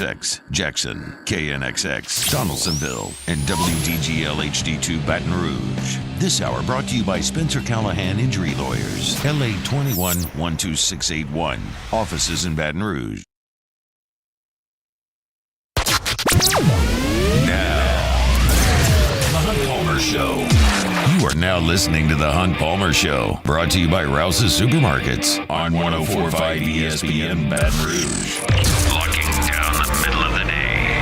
X, Jackson, KNXX, Donaldsonville, and WDGL HD2 Baton Rouge. This hour brought to you by Spencer Callahan Injury Lawyers, LA 21-12681, offices in Baton Rouge. Now, The Hunt Palmer Show. You are now listening to The Hunt Palmer Show, brought to you by Rouse's Supermarkets on 104.5 ESPN Baton Rouge. Locking down the middle of the day.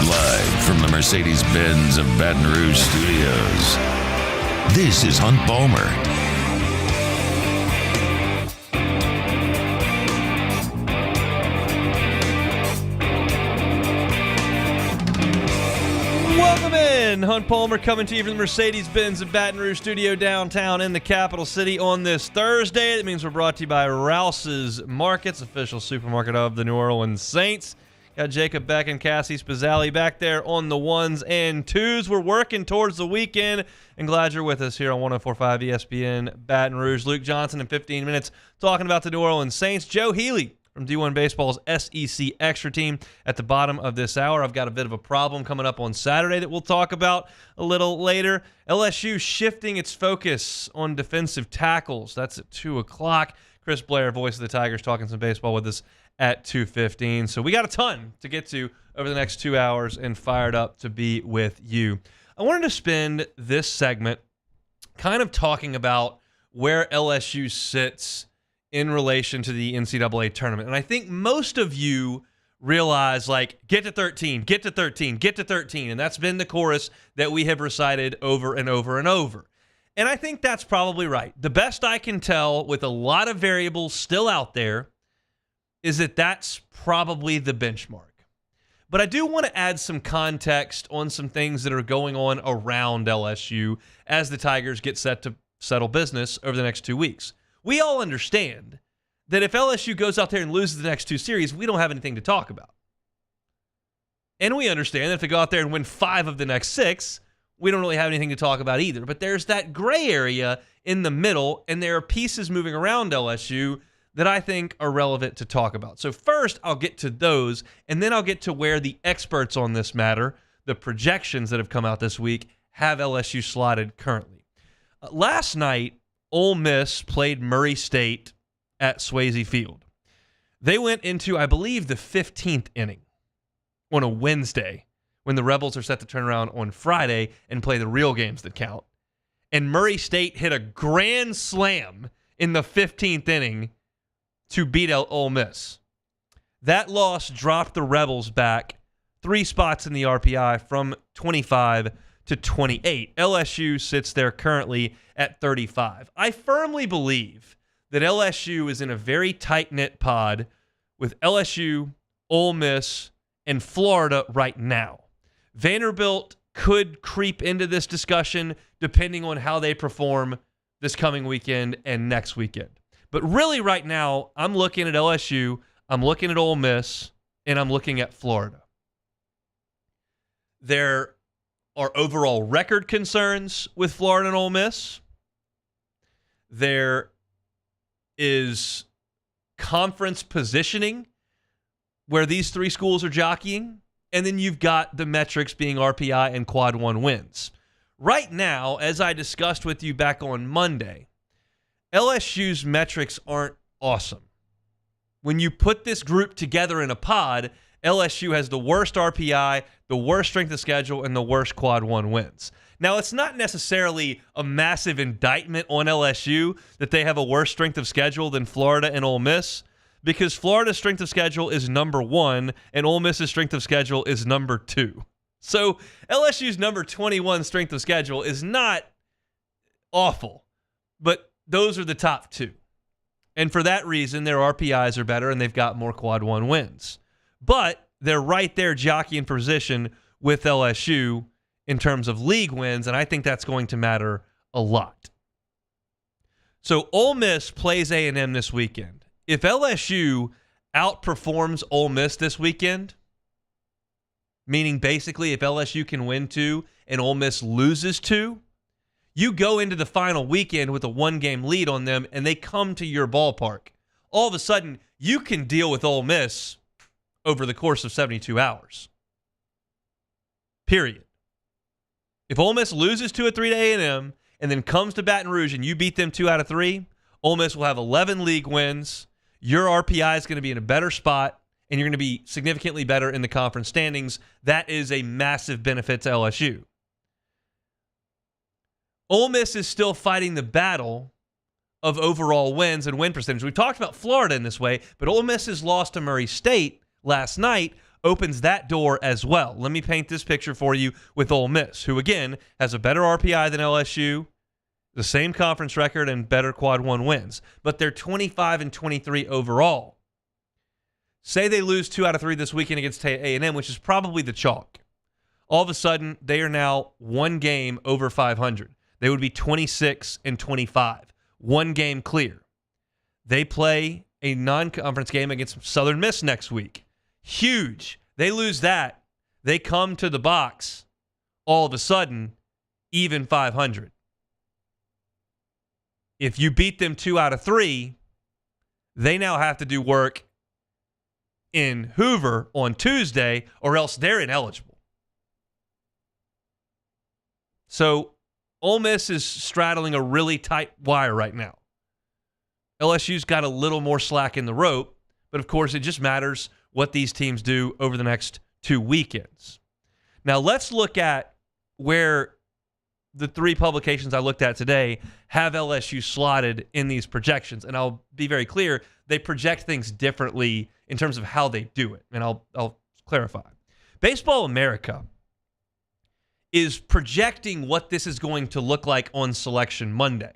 Live from the Mercedes-Benz of Baton Rouge studios. This is Hunt Palmer. Welcome in. Hunt Palmer coming to you from the Mercedes-Benz of Baton Rouge studio downtown in the capital city on this Thursday. That means we're brought to you by Rouse's Markets, official supermarket of the New Orleans Saints. Got Jacob Beck and Cassie Spazzali back there on the ones and twos. We're working towards the weekend, and glad you're with us here on 104.5 ESPN Baton Rouge. Luke Johnson in 15 minutes talking about the New Orleans Saints. Joe Healey from D1 Baseball's SEC Extra Team at the bottom of this hour. I've got a bit of a problem coming up on Saturday that we'll talk about a little later. LSU shifting its focus on defensive tackles. That's at 2 o'clock. Chris Blair, voice of the Tigers, talking some baseball with us at 2:15. So we got a ton to get to over the next 2 hours and fired up to be with you. I wanted to spend this segment kind of talking about where LSU sits in relation to the NCAA tournament. And I think most of you realize, like, get to 13, get to 13, get to 13. And that's been the chorus that we have recited over and over and over. And I think that's probably right. The best I can tell, with a lot of variables still out there, is that that's probably the benchmark. But I do want to add some context on some things that are going on around LSU as the Tigers get set to settle business over the next 2 weeks. We all understand that if LSU goes out there and loses the next 2 series, we don't have anything to talk about. And we understand that if they go out there and win 5 of the next 6, we don't really have anything to talk about either. But there's that gray area in the middle, and there are pieces moving around LSU that I think are relevant to talk about. So first, I'll get to those, and then I'll get to where the experts on this matter, the projections that have come out this week, have LSU slotted currently. Last night, Ole Miss played Murray State at Swayze Field. They went into, I believe, the 15th inning on a Wednesday, when the Rebels are set to turn around on Friday and play the real games that count. And Murray State hit a grand slam in the 15th inning to beat Ole Miss. That loss dropped the Rebels back 3 spots in the RPI from 25 to 28. LSU sits there currently at 35. I firmly believe that LSU is in a very tight-knit pod with LSU, Ole Miss, and Florida right now. Vanderbilt could creep into this discussion depending on how they perform this coming weekend and next weekend. But really right now, I'm looking at LSU, I'm looking at Ole Miss, and I'm looking at Florida. There are overall record concerns with Florida and Ole Miss. There is conference positioning where these 3 schools are jockeying. And then you've got the metrics being RPI and quad 1 wins. Right now, as I discussed with you back on Monday, LSU's metrics aren't awesome. When you put this group together in a pod, LSU has the worst RPI, the worst strength of schedule, and the worst quad 1 wins. Now, it's not necessarily a massive indictment on LSU that they have a worse strength of schedule than Florida and Ole Miss, because Florida's strength of schedule is number 1 and Ole Miss's strength of schedule is number 2. So LSU's number 21 strength of schedule is not awful, but those are the top 2. And for that reason, their RPIs are better and they've got more quad 1 wins. But they're right there jockeying for position with LSU in terms of league wins, and I think that's going to matter a lot. So Ole Miss plays A&M this weekend. If LSU outperforms Ole Miss this weekend, meaning basically if LSU can win 2 and Ole Miss loses 2, you go into the final weekend with a 1-game lead on them and they come to your ballpark. All of a sudden, you can deal with Ole Miss over the course of 72 hours. Period. If Ole Miss loses 2 of 3 to A&M and then comes to Baton Rouge and you beat them 2 out of 3, Ole Miss will have 11 league wins. Your RPI is going to be in a better spot, and you're going to be significantly better in the conference standings. That is a massive benefit to LSU. Ole Miss is still fighting the battle of overall wins and win percentage. We've talked about Florida in this way, but Ole Miss's loss to Murray State last night opens that door as well. Let me paint this picture for you with Ole Miss, who, again, has a better RPI than LSU, the same conference record, and better quad 1 wins. But they're 25-23 overall. Say they lose 2 out of 3 this weekend against A&M, which is probably the chalk. All of a sudden, they are now 1 game over 500. They would be 26-25. 1 game clear. They play a non-conference game against Southern Miss next week. Huge. They lose that. They come to the box. All of a sudden, even 500. If you beat them 2 out of 3, they now have to do work in Hoover on Tuesday, or else they're ineligible. So Ole Miss is straddling a really tight wire right now. LSU's got a little more slack in the rope, but of course it just matters what these teams do over the next 2 weekends. Now let's look at where the 3 publications I looked at today have LSU slotted in these projections. And I'll be very clear, they project things differently in terms of how they do it. And I'll clarify. Baseball America is projecting what this is going to look like on Selection Monday.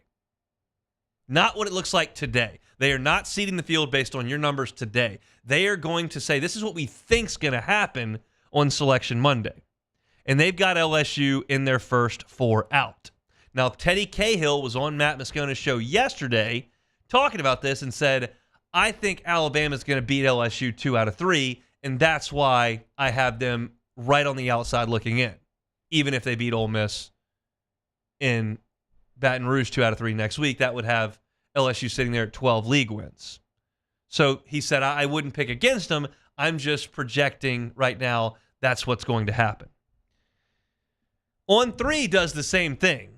Not what it looks like today. They are not seeding the field based on your numbers today. They are going to say, this is what we think's going to happen on Selection Monday. And they've got LSU in their first 4 out. Now, Teddy Cahill was on Matt Moscona's show yesterday talking about this and said, I think Alabama's going to beat LSU 2 out of 3, and that's why I have them right on the outside looking in, even if they beat Ole Miss in Baton Rouge 2 out of 3 next week. That would have LSU sitting there at 12 league wins. So he said, I wouldn't pick against them. I'm just projecting right now that's what's going to happen. On3 does the same thing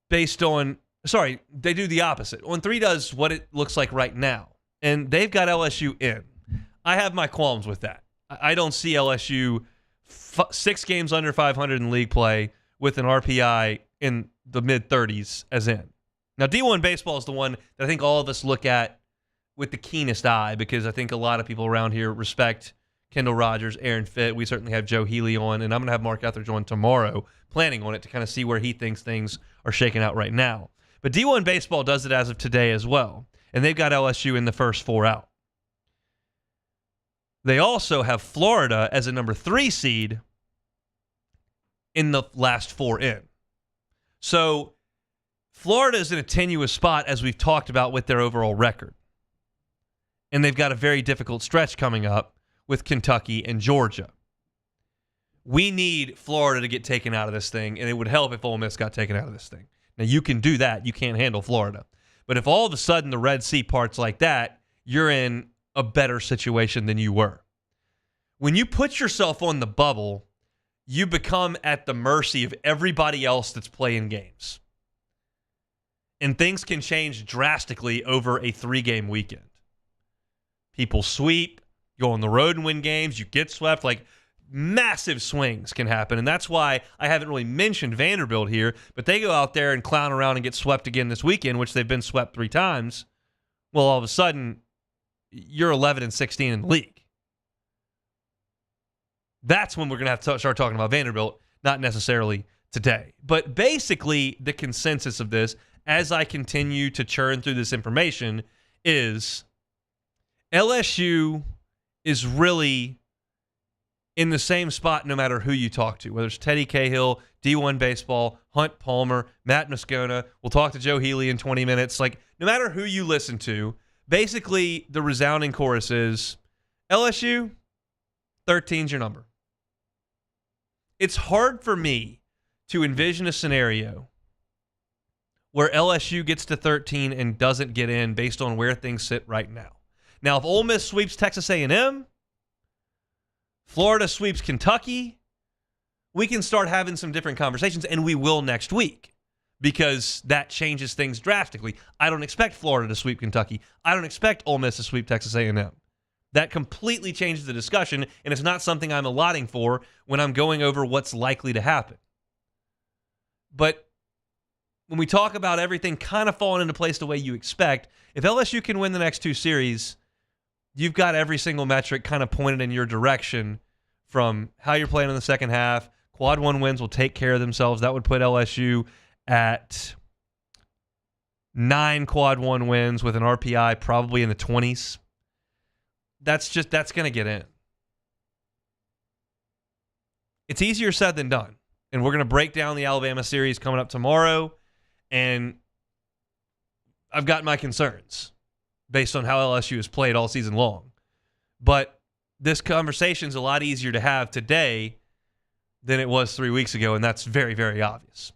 they do the opposite. On3 does what it looks like right now, and they've got LSU in. I have my qualms with that. I don't see LSU 6 games under 500 in league play with an RPI in the mid-30s as in. Now, D1 Baseball is the one that I think all of us look at with the keenest eye, because I think a lot of people around here respect Kendall Rogers, Aaron Fitt. We certainly have Joe Healey on, and I'm going to have Mark Etheridge on tomorrow, planning on it to kind of see where he thinks things are shaking out right now. But D1 Baseball does it as of today as well, and they've got LSU in the first 4 out. They also have Florida as a number 3 seed in the last 4 in. So Florida is in a tenuous spot, as we've talked about, with their overall record. And they've got a very difficult stretch coming up with Kentucky and Georgia. We need Florida to get taken out of this thing, and it would help if Ole Miss got taken out of this thing. Now, you can do that. You can't handle Florida. But if all of a sudden the Red Sea parts like that, you're in a better situation than you were. When you put yourself on the bubble, you become at the mercy of everybody else that's playing games. And things can change drastically over a 3-game weekend. People sweep, go on the road and win games, you get swept. Like, massive swings can happen. And that's why I haven't really mentioned Vanderbilt here, but they go out there and clown around and get swept again this weekend, which they've been swept 3 times. Well, all of a sudden, you're 11-16 in the league. That's when we're going to have to start talking about Vanderbilt, not necessarily today. But basically, the consensus of this, as I continue to churn through this information, is LSU is really in the same spot no matter who you talk to, whether it's Teddy Cahill, D1 Baseball, Hunt Palmer, Matt Moscona. We'll talk to Joe Healey in 20 minutes. Like, no matter who you listen to, basically the resounding chorus is LSU, 13's your number. It's hard for me to envision a scenario where LSU gets to 13 and doesn't get in based on where things sit right now. Now, if Ole Miss sweeps Texas A&M, Florida sweeps Kentucky, we can start having some different conversations, and we will next week because that changes things drastically. I don't expect Florida to sweep Kentucky. I don't expect Ole Miss to sweep Texas A&M. That completely changes the discussion, and it's not something I'm allotting for when I'm going over what's likely to happen. But when we talk about everything kind of falling into place the way you expect, if LSU can win the next two series, you've got every single metric kind of pointed in your direction from how you're playing in the second half. Quad 1 wins will take care of themselves. That would put LSU at 9 Quad 1 wins with an RPI probably in the 20s. That's going to get in. It's easier said than done. And we're going to break down the Alabama series coming up tomorrow. And I've got my concerns based on how LSU has played all season long. But this conversation's a lot easier to have today than it was 3 weeks ago, and that's very, very obvious.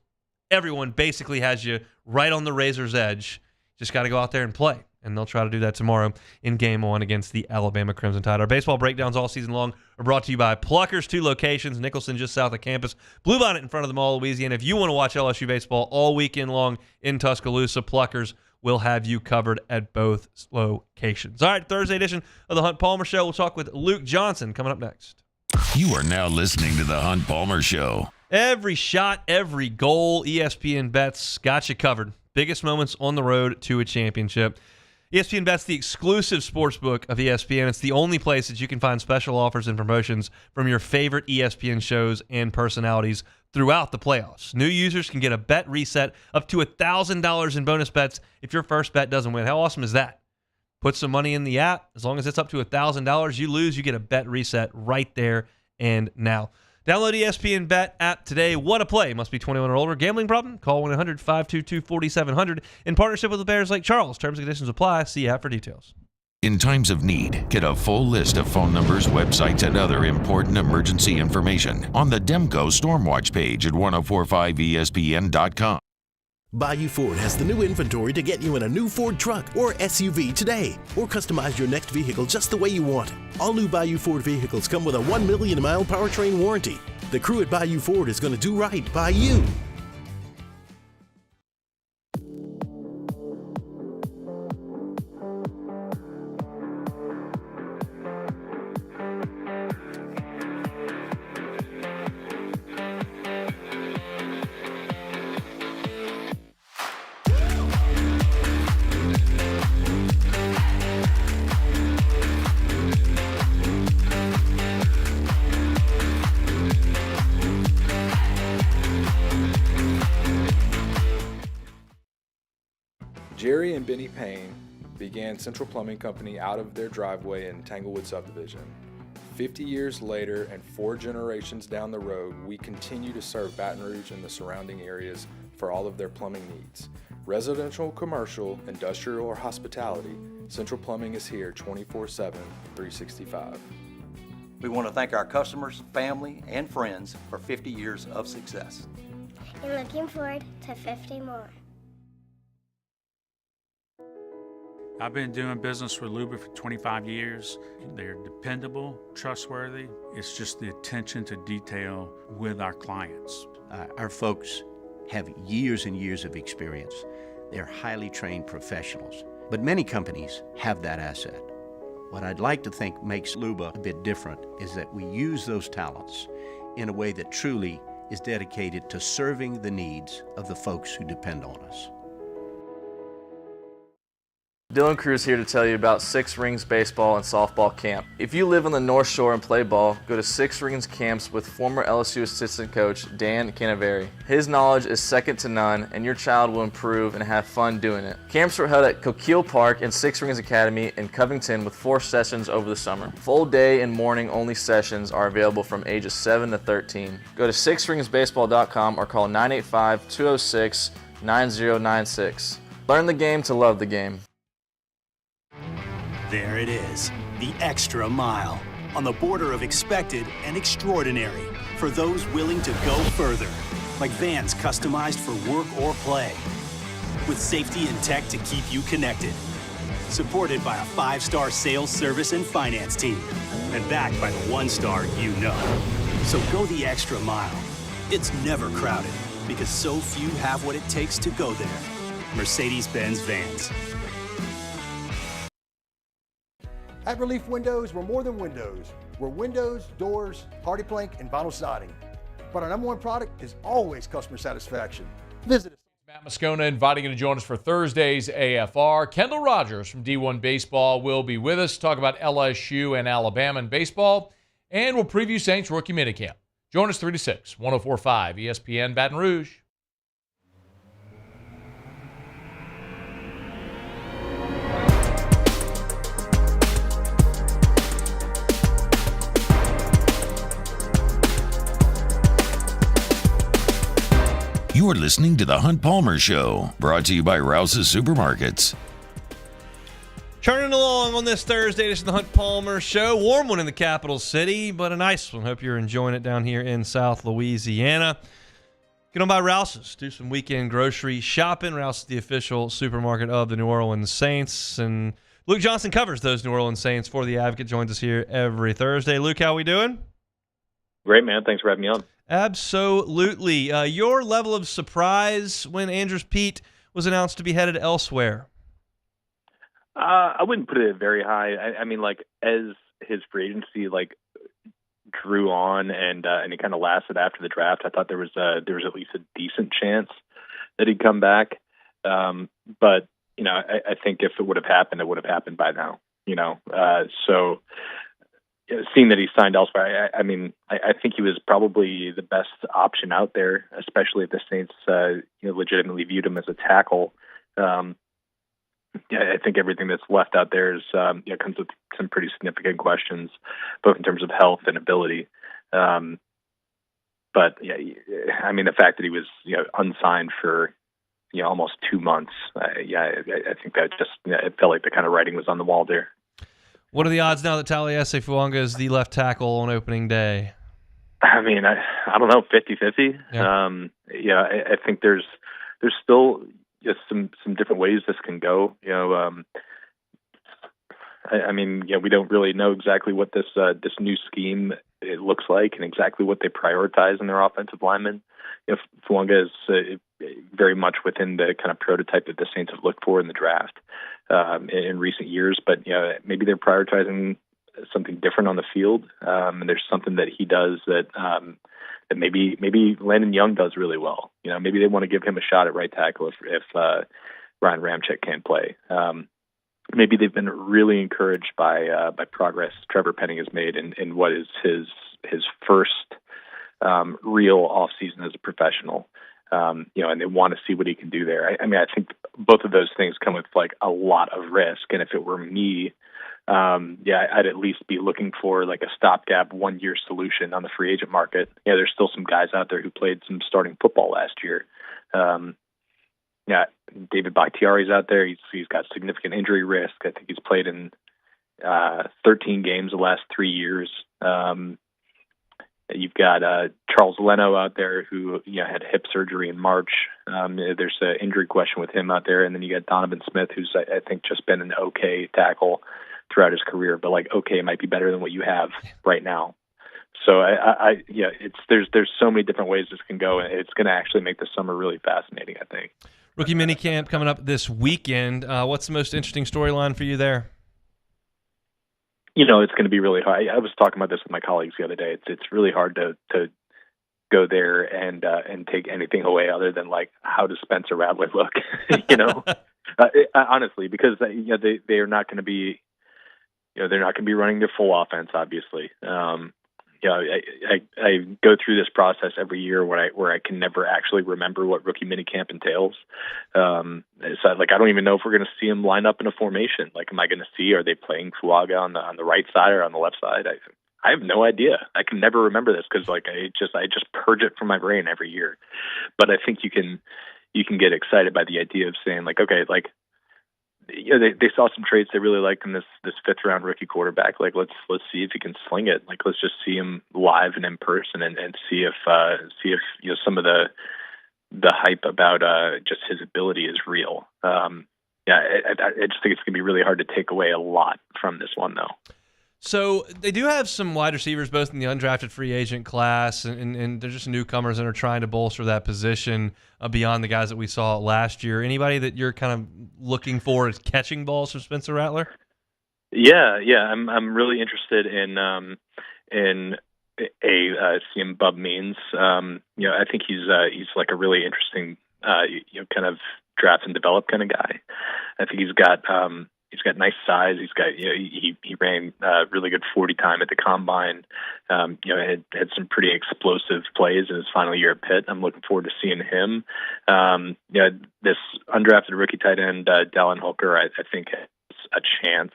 Everyone basically has you right on the razor's edge. Just got to go out there and play. And they'll try to do that tomorrow in Game 1 against the Alabama Crimson Tide. Our baseball breakdowns all season long are brought to you by Pluckers, 2 locations, Nicholson just south of campus, Bluebonnet in front of the Mall, Louisiana. If you want to watch LSU baseball all weekend long in Tuscaloosa, Pluckers will have you covered at both locations. All right, Thursday edition of the Hunt Palmer Show. We'll talk with Luke Johnson coming up next. You are now listening to the Hunt Palmer Show. Every shot, every goal, ESPN Bets got you covered. Biggest moments on the road to a championship. ESPN Bet's the exclusive sports book of ESPN. It's the only place that you can find special offers and promotions from your favorite ESPN shows and personalities throughout the playoffs. New users can get a bet reset up to $1,000 in bonus bets if your first bet doesn't win. How awesome is that? Put some money in the app. As long as it's up to $1,000, you lose, you get a bet reset right there and now. Download ESPN Bet app today. What a play. Must be 21 or older. Gambling problem? Call 1-800-522-4700. In partnership with the Bears Lake Charles. Terms and conditions apply. See app for details. In times of need, get a full list of phone numbers, websites, and other important emergency information on the Demco Stormwatch page at 1045ESPN.com. Bayou Ford has the new inventory to get you in a new Ford truck or SUV today, or customize your next vehicle just the way you want it. All new Bayou Ford vehicles come with a 1 million mile powertrain warranty. The crew at Bayou Ford is going to do right by you. Jerry and Benny Payne began Central Plumbing Company out of their driveway in Tanglewood subdivision. 50 years later and 4 generations down the road, we continue to serve Baton Rouge and the surrounding areas for all of their plumbing needs. Residential, commercial, industrial, or hospitality, Central Plumbing is here 24/7, 365. We want to thank our customers, family, and friends for 50 years of success. And looking forward to 50 more. I've been doing business with Luba for 25 years. They're dependable, trustworthy. It's just the attention to detail with our clients. Our folks have years and years of experience. They're highly trained professionals, but many companies have that asset. What I'd like to think makes Luba a bit different is that we use those talents in a way that truly is dedicated to serving the needs of the folks who depend on us. Dylan Cruz here to tell you about Six Rings Baseball and Softball Camp. If you live on the North Shore and play ball, go to Six Rings Camps with former LSU assistant coach Dan Canaveri. His knowledge is second to none, and your child will improve and have fun doing it. Camps are held at Coquille Park and Six Rings Academy in Covington with 4 sessions over the summer. Full day and morning only sessions are available from ages 7 to 13. Go to sixringsbaseball.com or call 985-206-9096. Learn the game to love the game. There it is, the extra mile, on the border of expected and extraordinary for those willing to go further, like vans customized for work or play, with safety and tech to keep you connected, supported by a 5-star sales, service, and finance team. and backed by the one-star you know. So go the extra mile. It's never crowded because so few have what it takes to go there. Mercedes-Benz Vans. At Relief Windows, we're more than windows. We're windows, doors, hardy plank, and vinyl siding. But our number one product is always customer satisfaction. Visit us. Matt Moscona inviting you to join us for Thursday's AFR. Kendall Rogers from D1 Baseball will be with us to talk about LSU and Alabama in baseball, and we'll preview Saints rookie minicamp. Join us 3 to 6, 104.5 ESPN Baton Rouge. You are listening to The Hunt Palmer Show, brought to you by Rouse's Supermarkets. Churning along on this Thursday, this is the Hunt Palmer Show. Warm one in the capital city, but a nice one. Hope you're enjoying it down here in South Louisiana. Get on by Rouse's. Do some weekend grocery shopping. Rouse's, the official supermarket of the New Orleans Saints. And Luke Johnson covers those New Orleans Saints for The Advocate. Joins us here every Thursday. Luke, how we doing? Great, man. Thanks for having me on. Absolutely. Your level of surprise when Andrews Pete was announced to be headed elsewhere? I wouldn't put it very high. I mean, like, as his free agency drew on and it kind of lasted after the draft, I thought there was at least a decent chance that he'd come back. But I think if it would have happened, it would have happened by now. So seeing that he signed elsewhere, I think he was probably the best option out there, especially if the Saints legitimately viewed him as a tackle. I think everything that's left out there is comes with some pretty significant questions, both in terms of health and ability. But the fact that he was unsigned for almost 2 months, I think that just it felt like the kind of writing was on the wall there. What are the odds now that Taliesin Fuanga is the left tackle on opening day? I don't know, 50-50. Yeah. I think there's still just some different ways this can go. We don't really know exactly what this new scheme it looks like and exactly what they prioritize in their offensive linemen. Fuanga is very much within the kind of prototype that the Saints have looked for in the draft in recent years, but maybe they're prioritizing something different on the field, and there's something that he does that maybe Landon Young does really well. Maybe they want to give him a shot at right tackle if Ryan Ramczyk can't play. Maybe they've been really encouraged by progress Trevor Penning has made in what is his first real offseason as a professional. And they want to see what he can do there. I think both of those things come with a lot of risk. And if it were me, I'd at least be looking for a stopgap 1-year solution on the free agent market. There's still some guys out there who played some starting football last year. David Bakhtiari's out there. He's got significant injury risk. I think he's played in 13 games the last 3 years. You've got Charles Leno out there who had hip surgery in March. There's an injury question with him out there, and then you got Donovan Smith, who's I think just been an okay tackle throughout his career, but okay might be better than what you have right now. So there's so many different ways this can go, and it's going to actually make the summer really fascinating, I think. Rookie minicamp coming up this weekend. What's the most interesting storyline for you there? It's going to be really hard. I was talking about this with my colleagues the other day. It's really hard to go there and take anything away other than how does Spencer Rattler look? Honestly, because they are not going to be they're not going to be running their full offense, obviously. I go through this process every year where I can never actually remember what rookie minicamp entails. So I don't even know if we're going to see them line up in a formation. Am I going to see, are they playing Fuaga on the right side or on the left side? I have no idea. I can never remember this because I just purge it from my brain every year. But I think you can get excited by the idea of saying they saw some traits they really liked in this 5th round rookie quarterback. Let's see if he can sling it. Let's just see him live and in person and see if some of the hype about just his ability is real. I just think it's gonna be really hard to take away a lot from this one though. So they do have some wide receivers both in the undrafted free agent class, and they're just newcomers and are trying to bolster that position beyond the guys that we saw last year. Anybody that you're kind of looking for is catching balls from Spencer Rattler? Yeah, I'm really interested in seeing Bub Means. I think he's like a really interesting kind of draft and develop kind of guy. I think he's got nice size. He's got he ran really good 40 time at the combine. Had some pretty explosive plays in his final year at Pitt. I'm looking forward to seeing him. This undrafted rookie tight end Dallin Holker, I think has a chance.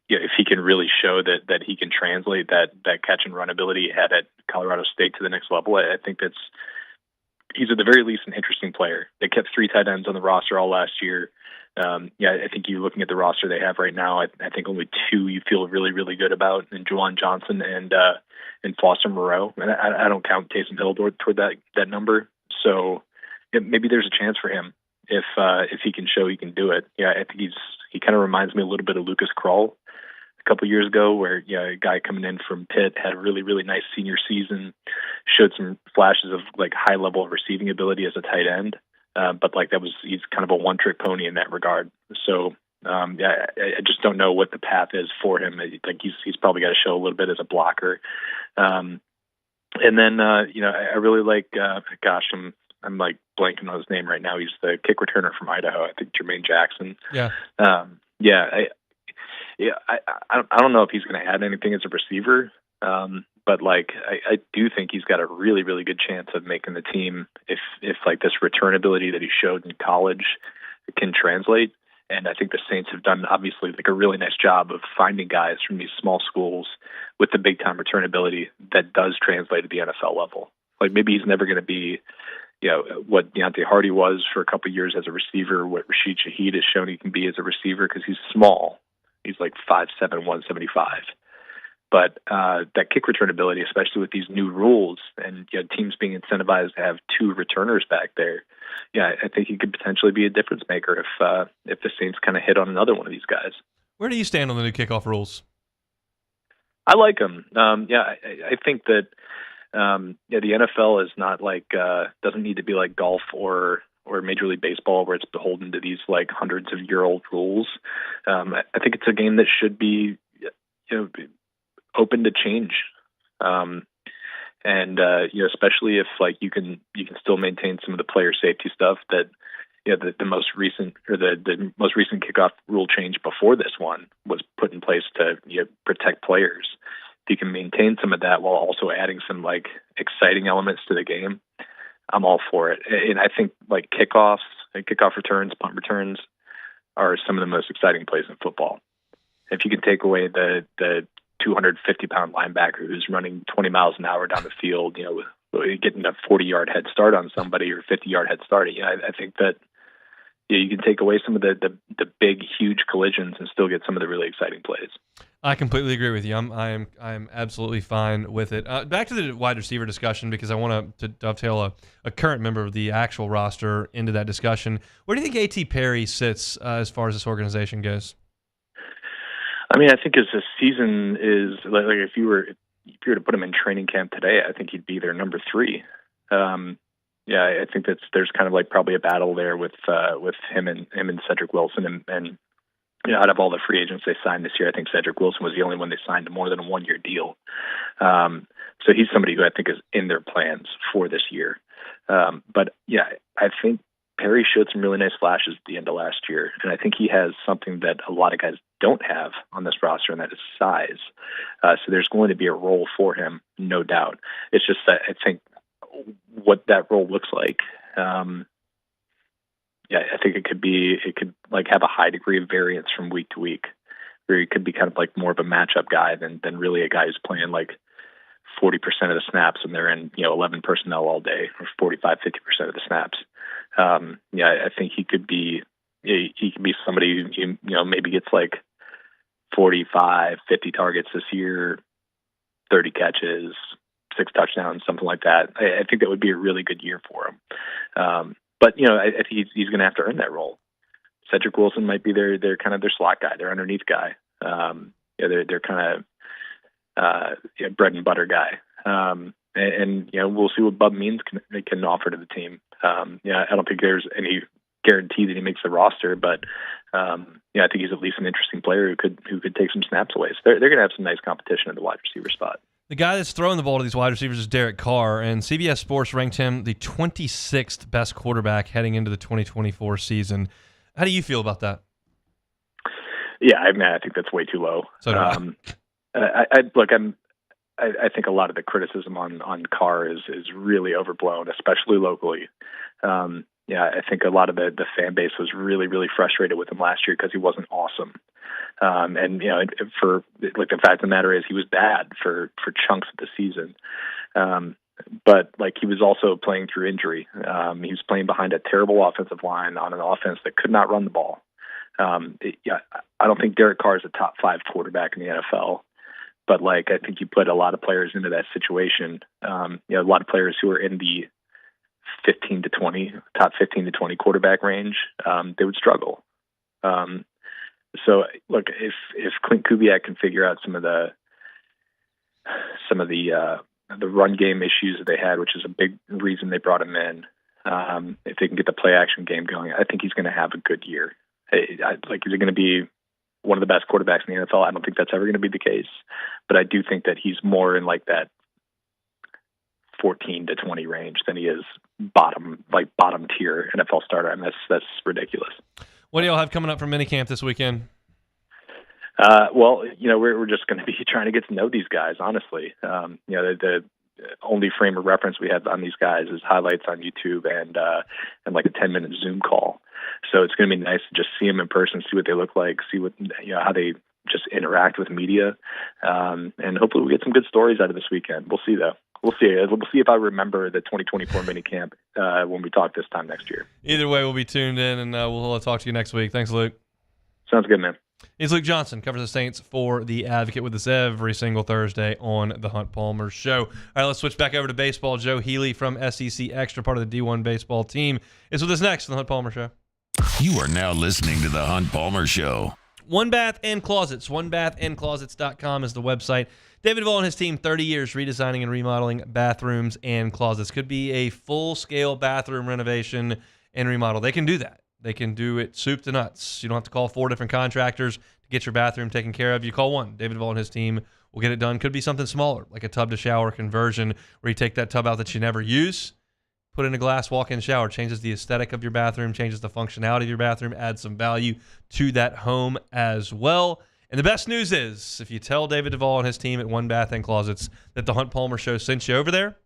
If he can really show that he can translate that catch and run ability he had at Colorado State to the next level, I think he's at the very least an interesting player. They kept 3 tight ends on the roster all last year. I think you're looking at the roster they have right now. I think only 2 you feel really, really good about, and Juwan Johnson and Foster Moreau. And I don't count Taysom Hill toward that number. So maybe there's a chance for him if he can show he can do it. I think he kind of reminds me a little bit of Lucas Krull a couple years ago, where a guy coming in from Pitt had a really, really nice senior season, showed some flashes of like high level of receiving ability as a tight end. But he's kind of a one-trick pony in that regard. So I just don't know what the path is for him. Like he's probably got to show a little bit as a blocker. And then I really like I'm like blanking on his name right now. He's the kick returner from Idaho. I think Jermaine Jackson. Yeah. I don't know if he's going to add anything as a receiver. But I do think he's got a really, really good chance of making the team if like this return ability that he showed in college can translate. And I think the Saints have done obviously like a really nice job of finding guys from these small schools with the big time return ability that does translate at the NFL level. Like maybe he's never going to be, what Deontay Hardy was for a couple of years as a receiver, what Rashid Shaheed has shown he can be as a receiver because he's small. He's like 5'7", 175. But that kick return ability, especially with these new rules and teams being incentivized to have 2 returners back there, I think he could potentially be a difference maker if the Saints kind of hit on another one of these guys. Where do you stand on the new kickoff rules? I like them. I think that the NFL is not doesn't need to be like golf or Major League Baseball where it's beholden to these like hundreds of year old rules. I think it's a game that should be open to change. Especially if like you can still maintain some of the player safety stuff that the most recent kickoff rule change before this one was put in place to protect players. If you can maintain some of that while also adding some like exciting elements to the game, I'm all for it. And I think like kickoff returns, punt returns are some of the most exciting plays in football. If you can take away the 250-pound linebacker who's running 20 miles an hour down the field, getting a 40-yard head start on somebody or 50-yard head start, I think that you can take away some of the big, huge collisions and still get some of the really exciting plays. I completely agree with you. I'm absolutely fine with it. Back to the wide receiver discussion, because I want to dovetail a current member of the actual roster into that discussion. Where do you think A.T. Perry sits as far as this organization goes? I mean, I think as the season is like if you were to put him in training camp today, I think he'd be their number 3. I think there's kind of like probably a battle there with him and Cedric Wilson and out of all the free agents they signed this year, I think Cedric Wilson was the only one they signed to more than a 1-year deal. So he's somebody who I think is in their plans for this year. But I think Perry showed some really nice flashes at the end of last year, and I think he has something that a lot of guys don't have on this roster, and that is size. So there's going to be a role for him, no doubt. It's just that I think what that role looks like, I think it could like have a high degree of variance from week to week, where he could be kind of like more of a matchup guy than really a guy who's playing like 40% of the snaps and they're in 11 personnel all day, or 45-50% of the snaps. I think he could be somebody who maybe gets like 45, 50 targets this year, 30 catches, 6 touchdowns, something like that. I think that would be a really good year for him. But I think he's going to have to earn that role. Cedric Wilson might be their kind of their slot guy, their underneath guy. they're kind of bread and butter guy. And we'll see what Bub Means can offer to the team. I don't think there's any guarantee that he makes the roster, but I think he's at least an interesting player who could take some snaps away. So they're going to have some nice competition at the wide receiver spot. The guy that's throwing the ball to these wide receivers is Derek Carr, and CBS Sports ranked him the 26th best quarterback heading into the 2024 season. How do you feel about that? Yeah, I think that's way too low. So I think a lot of the criticism on Carr is really overblown, especially locally. I think a lot of the fan base was really, really frustrated with him last year because he wasn't awesome. For like the fact of the matter is he was bad for chunks of the season. But like he was also playing through injury. He was playing behind a terrible offensive line on an offense that could not run the ball. I don't think Derek Carr is a top 5 quarterback in the NFL. But like I think you put a lot of players into that situation. A lot of players who are in the top 15 to 20 quarterback range, they would struggle. So look, if Clint Kubiak can figure out some of the run game issues that they had, which is a big reason they brought him in, if they can get the play action game going, I think he's going to have a good year. Is he going to be one of the best quarterbacks in the NFL? I don't think that's ever going to be the case, but I do think that he's more in like that 14 to 20 range than he is bottom tier NFL starter. I mean, that's ridiculous. What do y'all have coming up for minicamp this weekend? We're just going to be trying to get to know these guys, honestly. The only frame of reference we have on these guys is highlights on YouTube and like a 10-minute Zoom call. So it's going to be nice to just see them in person, see what they look like, see what how they just interact with media, and hopefully we get some good stories out of this weekend. We'll see, though. We'll see. We'll see if I remember the 2024 minicamp when we talk this time next year. Either way, we'll be tuned in, and we'll talk to you next week. Thanks, Luke. Sounds good, man. He's Luke Johnson, covers the Saints for The Advocate with us every single Thursday on The Hunt Palmer Show. All right, let's switch back over to baseball. Joe Healey from SEC Extra, part of the D1 baseball team, is with us next on The Hunt Palmer Show. You are now listening to The Hunt Palmer Show. One Bath and Closets. OneBathAndClosets.com is the website. David Duvall and his team, 30 years redesigning and remodeling bathrooms and closets. Could be a full-scale bathroom renovation and remodel. They can do that. They can do it soup to nuts. You don't have to call 4 different contractors to get your bathroom taken care of. You call one. David Duvall and his team will get it done. Could be something smaller, like a tub-to-shower conversion, where you take that tub out that you never use, put in a glass walk-in shower, changes the aesthetic of your bathroom, changes the functionality of your bathroom, adds some value to that home as well. And the best news is, if you tell David Duvall and his team at One Bath and Closets that the Hunt Palmer Show sent you over there,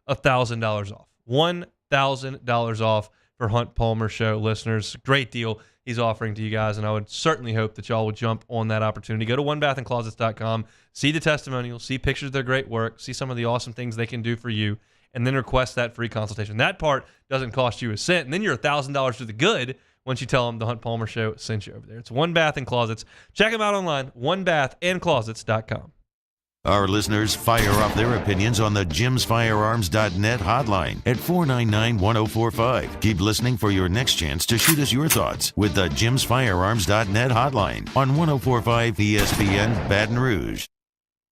$1,000 off. $1,000 off for Hunt Palmer Show listeners. Great deal he's offering to you guys, and I would certainly hope that y'all would jump on that opportunity. Go to onebathandclosets.com, see the testimonials, see pictures of their great work, see some of the awesome things they can do for you, and then request that free consultation. That part doesn't cost you a cent, and then you're $1,000 to the good once you tell them the Hunt Palmer Show sent you over there. It's One Bath and Closets. Check them out online, onebathandclosets.com. Our listeners fire off their opinions on the jimsfirearms.net hotline at 499-1045. Keep listening for your next chance to shoot us your thoughts with the jimsfirearms.net hotline on 1045 ESPN Baton Rouge.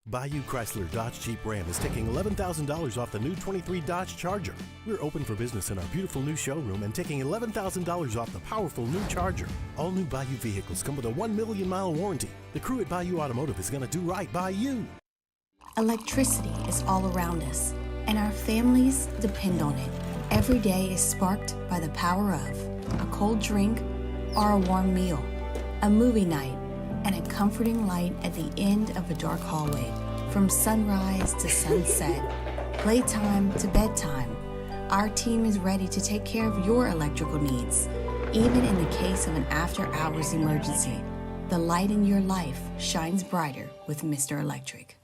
Bayou Chrysler Dodge Jeep Ram is taking $11,000 off the new 23 Dodge Charger. We're open for business in our beautiful new showroom and taking $11,000 off the powerful new Charger. All new Bayou vehicles come with a 1 million mile warranty. The crew at Bayou Automotive is going to do right by you. Electricity is all around us, and our families depend on it. Every day is sparked by the power of a cold drink or a warm meal, a movie night, and a comforting light at the end of a dark hallway. From sunrise to sunset, playtime to bedtime, our team is ready to take care of your electrical needs. Even in the case of an after-hours emergency, the light in your life shines brighter with Mr. Electric.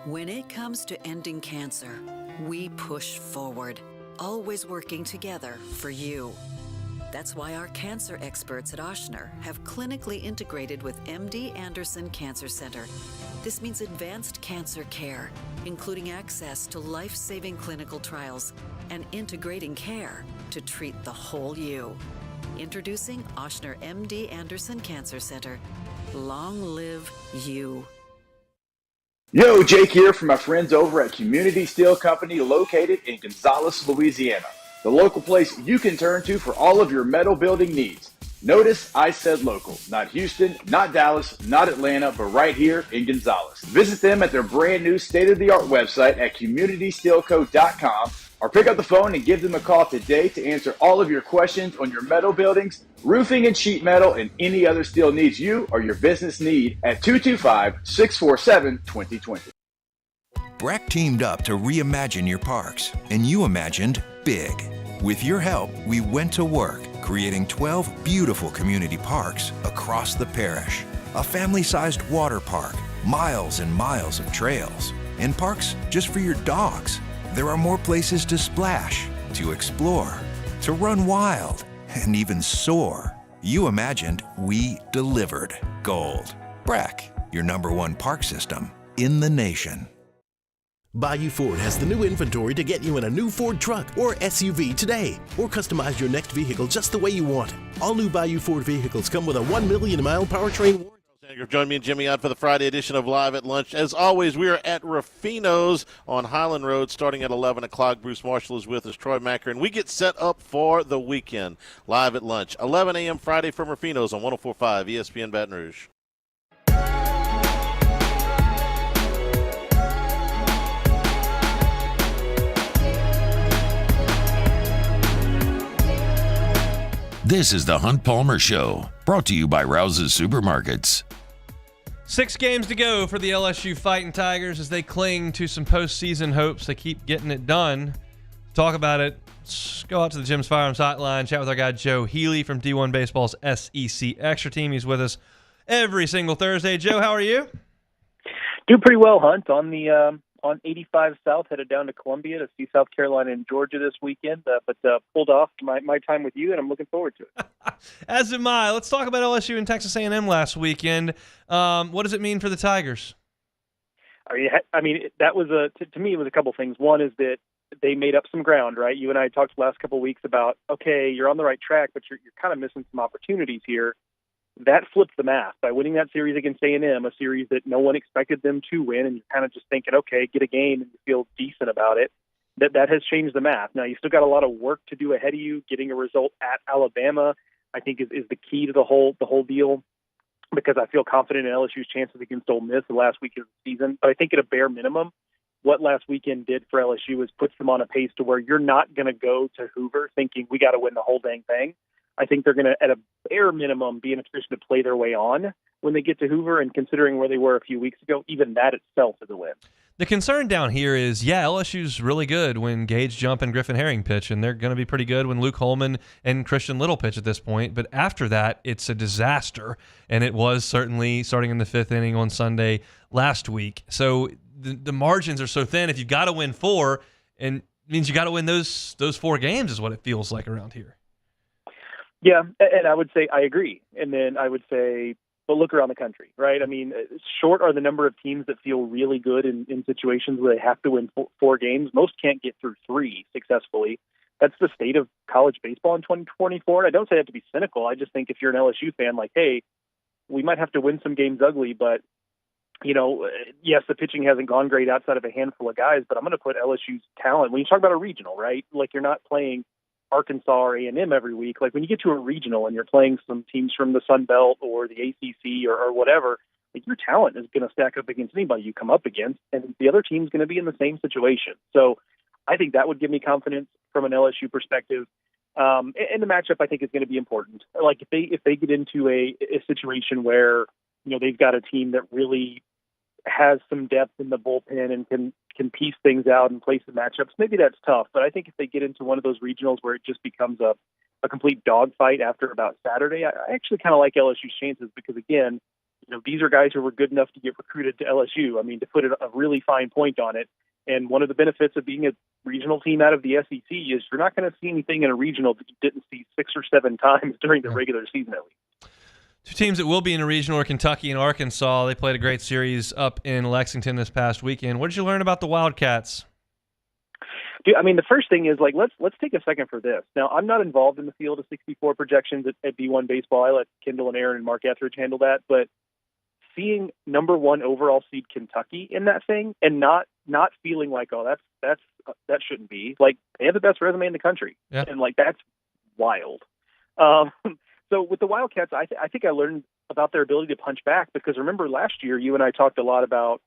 When it comes to ending cancer, we push forward, always working together for you. That's why our cancer experts at Ochsner have clinically integrated with MD Anderson Cancer Center. This means advanced cancer care, including access to life-saving clinical trials and integrating care to treat the whole you. Introducing Ochsner MD Anderson Cancer Center. Long live you. Yo, Jake here from my friends over at Community Steel Company located in Gonzales, Louisiana. The local place you can turn to for all of your metal building needs. Notice I said local, not Houston, not Dallas, not Atlanta, but right here in Gonzales. Visit them at their brand new state-of-the-art website at communitysteelco.com or pick up the phone and give them a call today to answer all of your questions on your metal buildings, roofing and sheet metal, and any other steel needs you or your business need at 225-647-2020. Breck teamed up to reimagine your parks, and you imagined big. With your help, we went to work, creating 12 beautiful community parks across the parish. A family-sized water park, miles and miles of trails, and parks just for your dogs. There are more places to splash, to explore, to run wild, and even soar. You imagined, we delivered. Gold. Breck, your #1 park system in the nation. Bayou Ford has the new inventory to get you in a new Ford truck or SUV today, or customize your next vehicle just the way you want it. All new Bayou Ford vehicles come with a 1 million mile powertrain warranty. Join me and Jimmy on for the Friday edition of Live at Lunch. As always, we are at Ruffino's on Highland Road starting at 11 o'clock. Bruce Marshall is with us, Troy Macker, and we get set up for the weekend. Live at Lunch, 11 a.m. Friday from Ruffino's on 104.5 ESPN Baton Rouge. This is the Hunt Palmer Show, brought to you by Rouse's Supermarkets. 6 games to go for the LSU Fighting Tigers as they cling to some postseason hopes. They keep getting it done. Talk about it. Let's go out to the Jim's Firearms Hotline, chat with our guy Joe Healey from D1 Baseball's SEC Extra Team. He's with us every single Thursday. Joe, how are you? Doing pretty well, Hunt. On 85 South, headed down to Columbia to see South Carolina and Georgia this weekend, but pulled off my time with you, and I'm looking forward to it. As am I. Let's talk about LSU and Texas A&M last weekend. What does it mean for the Tigers? I mean, that was to me, it was a couple things. One is that they made up some ground, right? You and I talked the last couple of weeks about, okay, you're on the right track, but you're kind of missing some opportunities here. That flipped the math by winning that series against A&M, a series that no one expected them to win, and you're kind of just thinking, okay, get a game and you feel decent about it. That has changed the math. Now, you still got a lot of work to do ahead of you. Getting a result at Alabama, I think, is the key to the whole deal, because I feel confident in LSU's chances against Ole Miss the last week of the season. But I think at a bare minimum, what last weekend did for LSU is puts them on a pace to where you're not going to go to Hoover thinking we got to win the whole dang thing. I think they're going to, at a bare minimum, be in a position to play their way on when they get to Hoover, and considering where they were a few weeks ago, even that itself is a win. The concern down here is, LSU's really good when Gage Jump and Griffin Herring pitch, and they're going to be pretty good when Luke Holman and Christian Little pitch at this point. But after that, it's a disaster, and it was certainly starting in the 5th inning on Sunday last week. So the margins are so thin. If you've got to win 4, and it means you got to win those 4 games is what it feels like around here. Yeah, and I would say I agree. And then I would say, but look around the country, right? I mean, short are the number of teams that feel really good in situations where they have to win 4 games. Most can't get through 3 successfully. That's the state of college baseball in 2024. And I don't say that to be cynical. I just think if you're an LSU fan, like, hey, we might have to win some games ugly, but, yes, the pitching hasn't gone great outside of a handful of guys, but I'm going to put LSU's talent. When you talk about a regional, right, like you're not playing Arkansas or A&M every week. Like when you get to a regional and you're playing some teams from the Sun Belt or the ACC or whatever, like your talent is going to stack up against anybody you come up against, and the other team's going to be in the same situation. So I think that would give me confidence from an LSU perspective. And the matchup, I think, is going to be important. Like if they get into a situation where they've got a team that really has some depth in the bullpen and can piece things out and play some matchups, maybe that's tough. But I think if they get into one of those regionals where it just becomes a complete dogfight after about Saturday, I actually kind of like LSU's chances because, again, these are guys who were good enough to get recruited to LSU. I mean, to put a really fine point on it. And one of the benefits of being a regional team out of the SEC is you're not going to see anything in a regional that you didn't see 6 or 7 times during the regular season at least. Two teams that will be in a regional are Kentucky and Arkansas. They played a great series up in Lexington this past weekend. What did you learn about the Wildcats? Dude, I mean, the first thing is, like, let's take a second for this. Now, I'm not involved in the field of 64 projections at D1 Baseball. I let Kendall and Aaron and Mark Etheridge handle that. But seeing number 1 overall seed Kentucky in that thing and not feeling like, oh, that shouldn't be. Like, they have the best resume in the country. Yeah. And, like, that's wild. So with the Wildcats, I think I learned about their ability to punch back because remember last year you and I talked a lot about,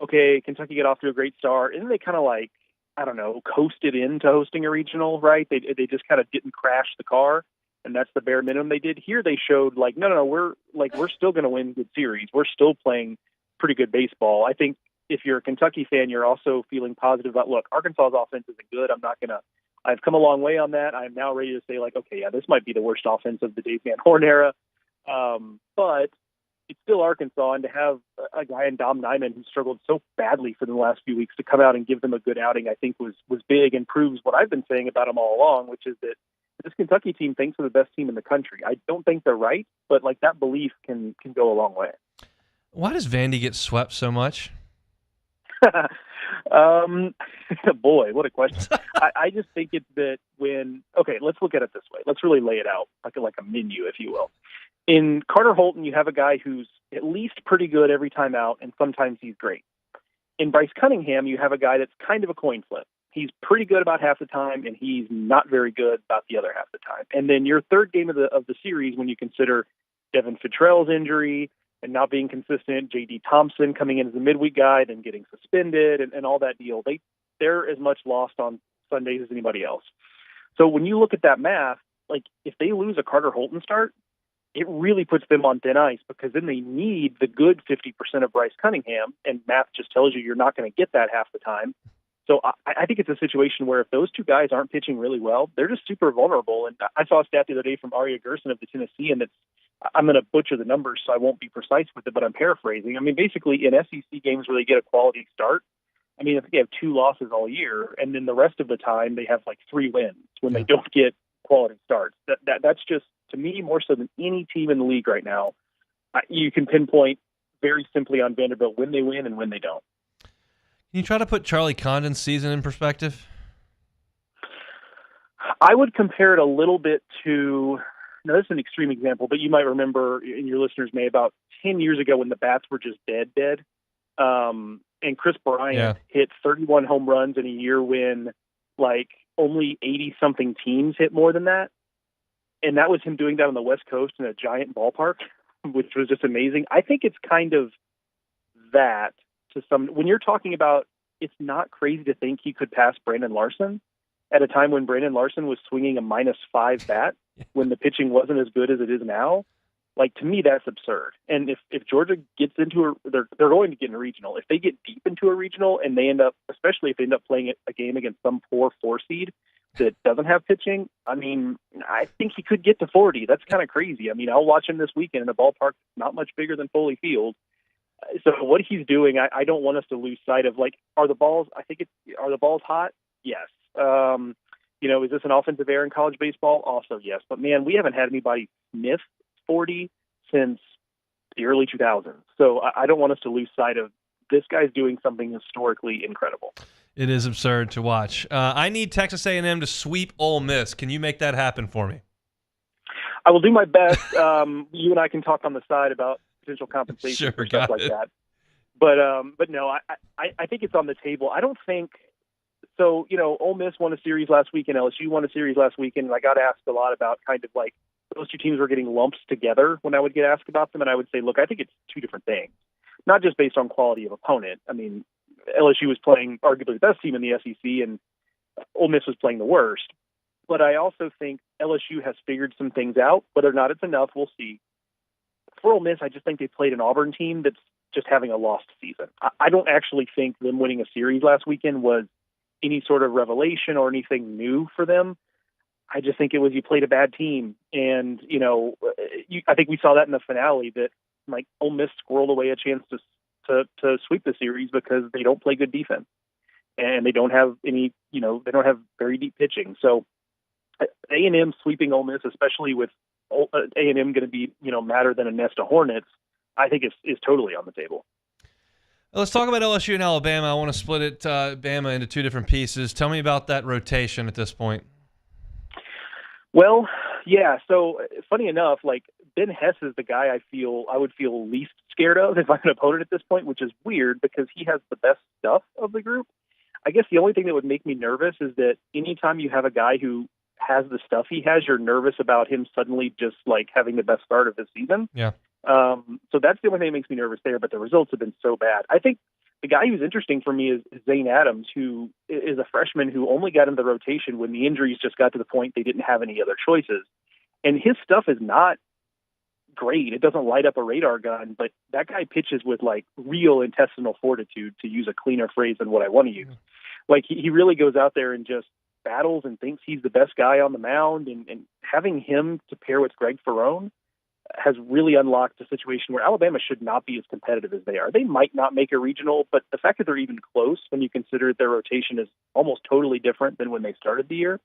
okay, Kentucky get off to a great start, and then they kind of like, I don't know, coasted into hosting a regional, right? They just kind of didn't crash the car, and that's the bare minimum they did. Here they showed like, no, we're still going to win good series. We're still playing pretty good baseball. I think if you're a Kentucky fan, you're also feeling positive about, look, Arkansas's offense isn't good. I've come a long way on that. I'm now ready to say, like, okay, yeah, this might be the worst offense of the Dave Van Horn era. But it's still Arkansas, and to have a guy in Dom Nyman who struggled so badly for the last few weeks to come out and give them a good outing, I think was big and proves what I've been saying about them all along, which is that this Kentucky team thinks they're the best team in the country. I don't think they're right, but like that belief can go a long way. Why does Vandy get swept so much? Boy, what a question. I just think it's that let's look at it this way. Let's really lay it out like a menu, if you will. In Carter Holton, you have a guy who's at least pretty good every time out, and sometimes he's great. In Bryce Cunningham, you have a guy that's kind of a coin flip. He's pretty good about half the time, and he's not very good about the other half the time. And then your third game of the series, when you consider Devin Fitrell's injury and not being consistent, J.D. Thompson coming in as a midweek guy, then getting suspended, and all that deal, they're as much lost on Sundays as anybody else. So when you look at that math, like if they lose a Carter Holton start, it really puts them on thin ice because then they need the good 50% of Bryce Cunningham, and math just tells you you're not going to get that half the time. So I think it's a situation where if those two guys aren't pitching really well, they're just super vulnerable. And I saw a stat the other day from Aria Gerson of the Tennessean that's, I'm going to butcher the numbers, so I won't be precise with it, but I'm paraphrasing. I mean, basically in SEC games where they get a quality start, I mean, I think they have 2 losses all year, and then the rest of the time they have like 3 wins when they don't get quality starts. That's just, to me, more so than any team in the league right now. You can pinpoint very simply on Vanderbilt when they win and when they don't. Can you try to put Charlie Condon's season in perspective? I would compare it a little bit to, now this is an extreme example, but you might remember, and your listeners may, about 10 years ago when the bats were just dead. And Chris Bryant hit 31 home runs in a year when like only 80-something teams hit more than that. And that was him doing that on the West Coast in a giant ballpark, which was just amazing. I think it's kind of that to some, when you're talking about, it's not crazy to think he could pass Brandon Larson at a time when Brandon Larson was swinging a -5 bat when the pitching wasn't as good as it is now. Like, to me, that's absurd. And if Georgia gets into they're going to get in a regional. If they get deep into a regional and they end up, especially if they end up playing a game against some poor 4 seed that doesn't have pitching, I mean, I think he could get to 40. That's kind of crazy. I mean, I'll watch him this weekend in a ballpark not much bigger than Foley Field. So what he's doing, I don't want us to lose sight of, like, are the balls hot? Yes. Is this an offensive error in college baseball? Also, yes. But, man, we haven't had anybody sniff 40 since the early 2000s. So I don't want us to lose sight of this guy's doing something historically incredible. It is absurd to watch. I need Texas A&M to sweep Ole Miss. Can you make that happen for me? I will do my best. You and I can talk on the side about potential compensation or stuff like that. But no, I think it's on the table. I don't think so. Ole Miss won a series last week and LSU won a series last weekend. And I got asked a lot about kind of like those two teams were getting lumped together when I would get asked about them. And I would say, look, I think it's 2 different things, not just based on quality of opponent. I mean, LSU was playing arguably the best team in the SEC and Ole Miss was playing the worst. But I also think LSU has figured some things out. Whether or not it's enough, we'll see. For Ole Miss, I just think they played an Auburn team that's just having a lost season. I don't actually think them winning a series last weekend was any sort of revelation or anything new for them. I just think it was you played a bad team. And, I think we saw that in the finale that like Ole Miss squirreled away a chance to sweep the series because they don't play good defense and they don't have any, they don't have very deep pitching. So A&M sweeping Ole Miss, especially with A&M going to be, madder than a nest of hornets, I think is totally on the table. Let's talk about LSU and Alabama. I want to split it, Bama, into two different pieces. Tell me about that rotation at this point. Well, yeah. So funny enough, like Ben Hess is the guy I would feel least scared of if I'm an opponent at this point, which is weird because he has the best stuff of the group. I guess the only thing that would make me nervous is that anytime you have a guy who has the stuff he has, you're nervous about him suddenly just like having the best start of the season. Yeah. So that's the only thing that makes me nervous there, but the results have been so bad. I think the guy who's interesting for me is Zane Adams, who is a freshman who only got into the rotation when the injuries just got to the point they didn't have any other choices. And his stuff is not great. It doesn't light up a radar gun, but that guy pitches with like real intestinal fortitude, to use a cleaner phrase than what I want to use. Like he really goes out there and just battles and thinks he's the best guy on the mound, and having him to pair with Greg Ferrone has really unlocked a situation where Alabama should not be as competitive as they are. They might not make a regional, but the fact that they're even close when you consider their rotation is almost totally different than when they started the year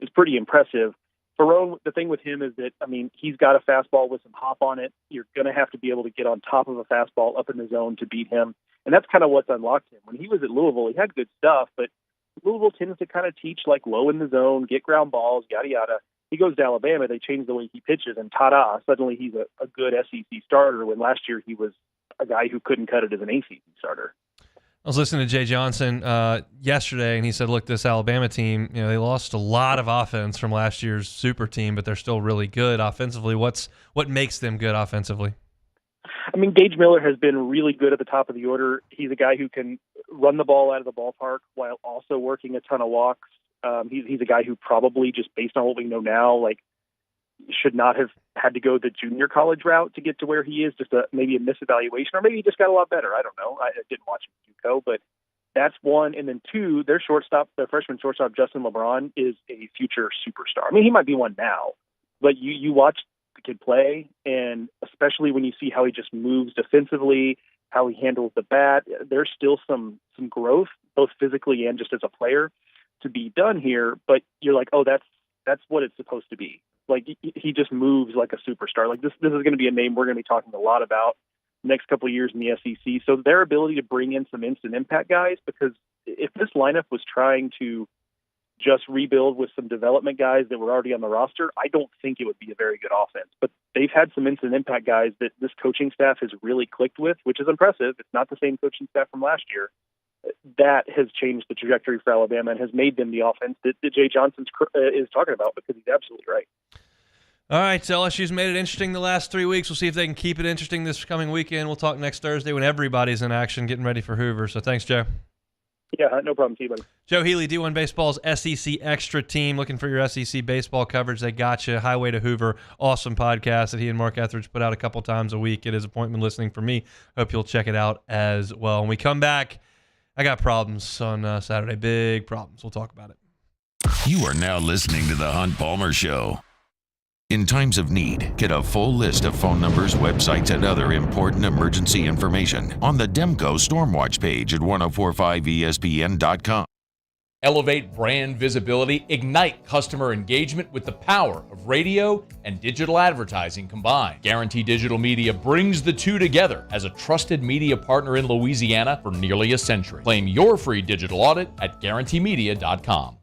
is pretty impressive. Ferrone, the thing with him is that, he's got a fastball with some hop on it. You're going to have to be able to get on top of a fastball up in the zone to beat him. And that's kind of what's unlocked him. When he was at Louisville, he had good stuff, but Louisville tends to kind of teach like low in the zone, get ground balls, yada, yada. He goes to Alabama, they change the way he pitches, and ta-da, suddenly he's a good SEC starter, when last year he was a guy who couldn't cut it as an ACC starter. I was listening to Jay Johnson yesterday, and he said, look, this Alabama team, they lost a lot of offense from last year's super team, but they're still really good offensively. What makes them good offensively? Gage Miller has been really good at the top of the order. He's a guy who can run the ball out of the ballpark while also working a ton of walks. He's a guy who probably, just based on what we know now, should not have had to go the junior college route to get to where he is, maybe a misevaluation, or maybe he just got a lot better. I don't know. I didn't watch him go, but that's one. And then two, their freshman shortstop, Justin LeBron, is a future superstar. He might be one now, but you watch the kid play, and especially when you see how he just moves defensively, how he handles the bat, there's still some growth, both physically and just as a player, to be done here. But you're like, oh, that's what it's supposed to be. He just moves like a superstar. This is going to be a name we're going to be talking a lot about next couple of years in the SEC. So their ability to bring in some instant impact guys, because if this lineup was trying to just rebuild with some development guys that were already on the roster, I don't think it would be a very good offense. But they've had some instant impact guys that this coaching staff has really clicked with, which is impressive. It's not the same coaching staff from last year. That has changed the trajectory for Alabama and has made them the offense that Jay Johnson is talking about, because he's absolutely right. All right, so LSU's made it interesting the last 3 weeks. We'll see if they can keep it interesting this coming weekend. We'll talk next Thursday when everybody's in action, getting ready for Hoover. So thanks, Joe. Yeah, no problem. See you, buddy. Joe Healey, D1 Baseball's SEC Extra team. Looking for your SEC baseball coverage. They got you. Highway to Hoover. Awesome podcast that he and Mark Etheridge put out a couple times a week. It is appointment listening for me. Hope you'll check it out as well. When we come back, I got problems on Saturday. Big problems. We'll talk about it. You are now listening to The Hunt Palmer Show. In times of need, get a full list of phone numbers, websites, and other important emergency information on the Demco Stormwatch page at 1045ESPN.com. Elevate brand visibility, ignite customer engagement with the power of radio and digital advertising combined. Guarantee Digital Media brings the two together as a trusted media partner in Louisiana for nearly a century. Claim your free digital audit at guaranteemedia.com.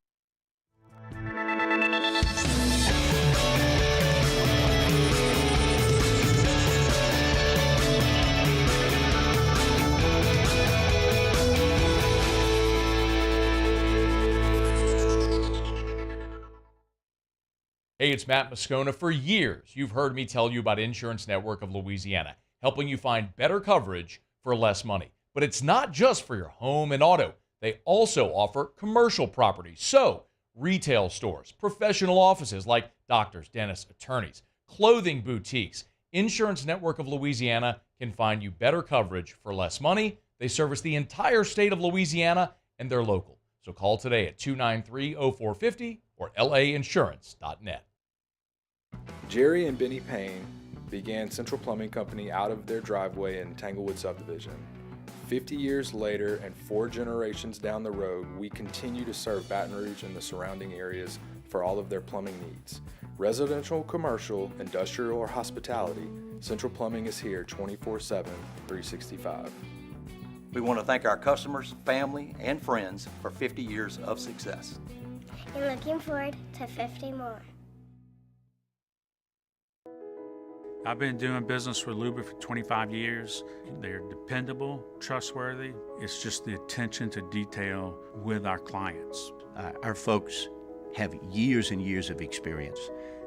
Hey, it's Matt Moscona. For years, you've heard me tell you about Insurance Network of Louisiana, helping you find better coverage for less money. But it's not just for your home and auto. They also offer commercial properties. So, retail stores, professional offices like doctors, dentists, attorneys, clothing boutiques. Insurance Network of Louisiana can find you better coverage for less money. They service the entire state of Louisiana, and they're local. So call today at 293-0450 or lainsurance.net. Jerry and Benny Payne began Central Plumbing Company out of their driveway in Tanglewood subdivision. 50 years later and 4 generations down the road, we continue to serve Baton Rouge and the surrounding areas for all of their plumbing needs. Residential, commercial, industrial, or hospitality, Central Plumbing is here 24/7, 365. We want to thank our customers, family, and friends for 50 years of success. And looking forward to 50 more. I've been doing business with Luba for 25 years. They're dependable, trustworthy. It's just the attention to detail with our clients. Our folks have years and years of experience.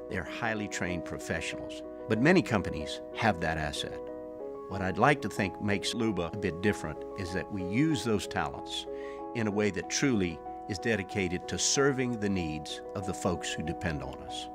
They're highly trained professionals. But many companies have that asset. What I'd like to think makes Luba a bit different is that we use those talents in a way that truly is dedicated to serving the needs of the folks who depend on us.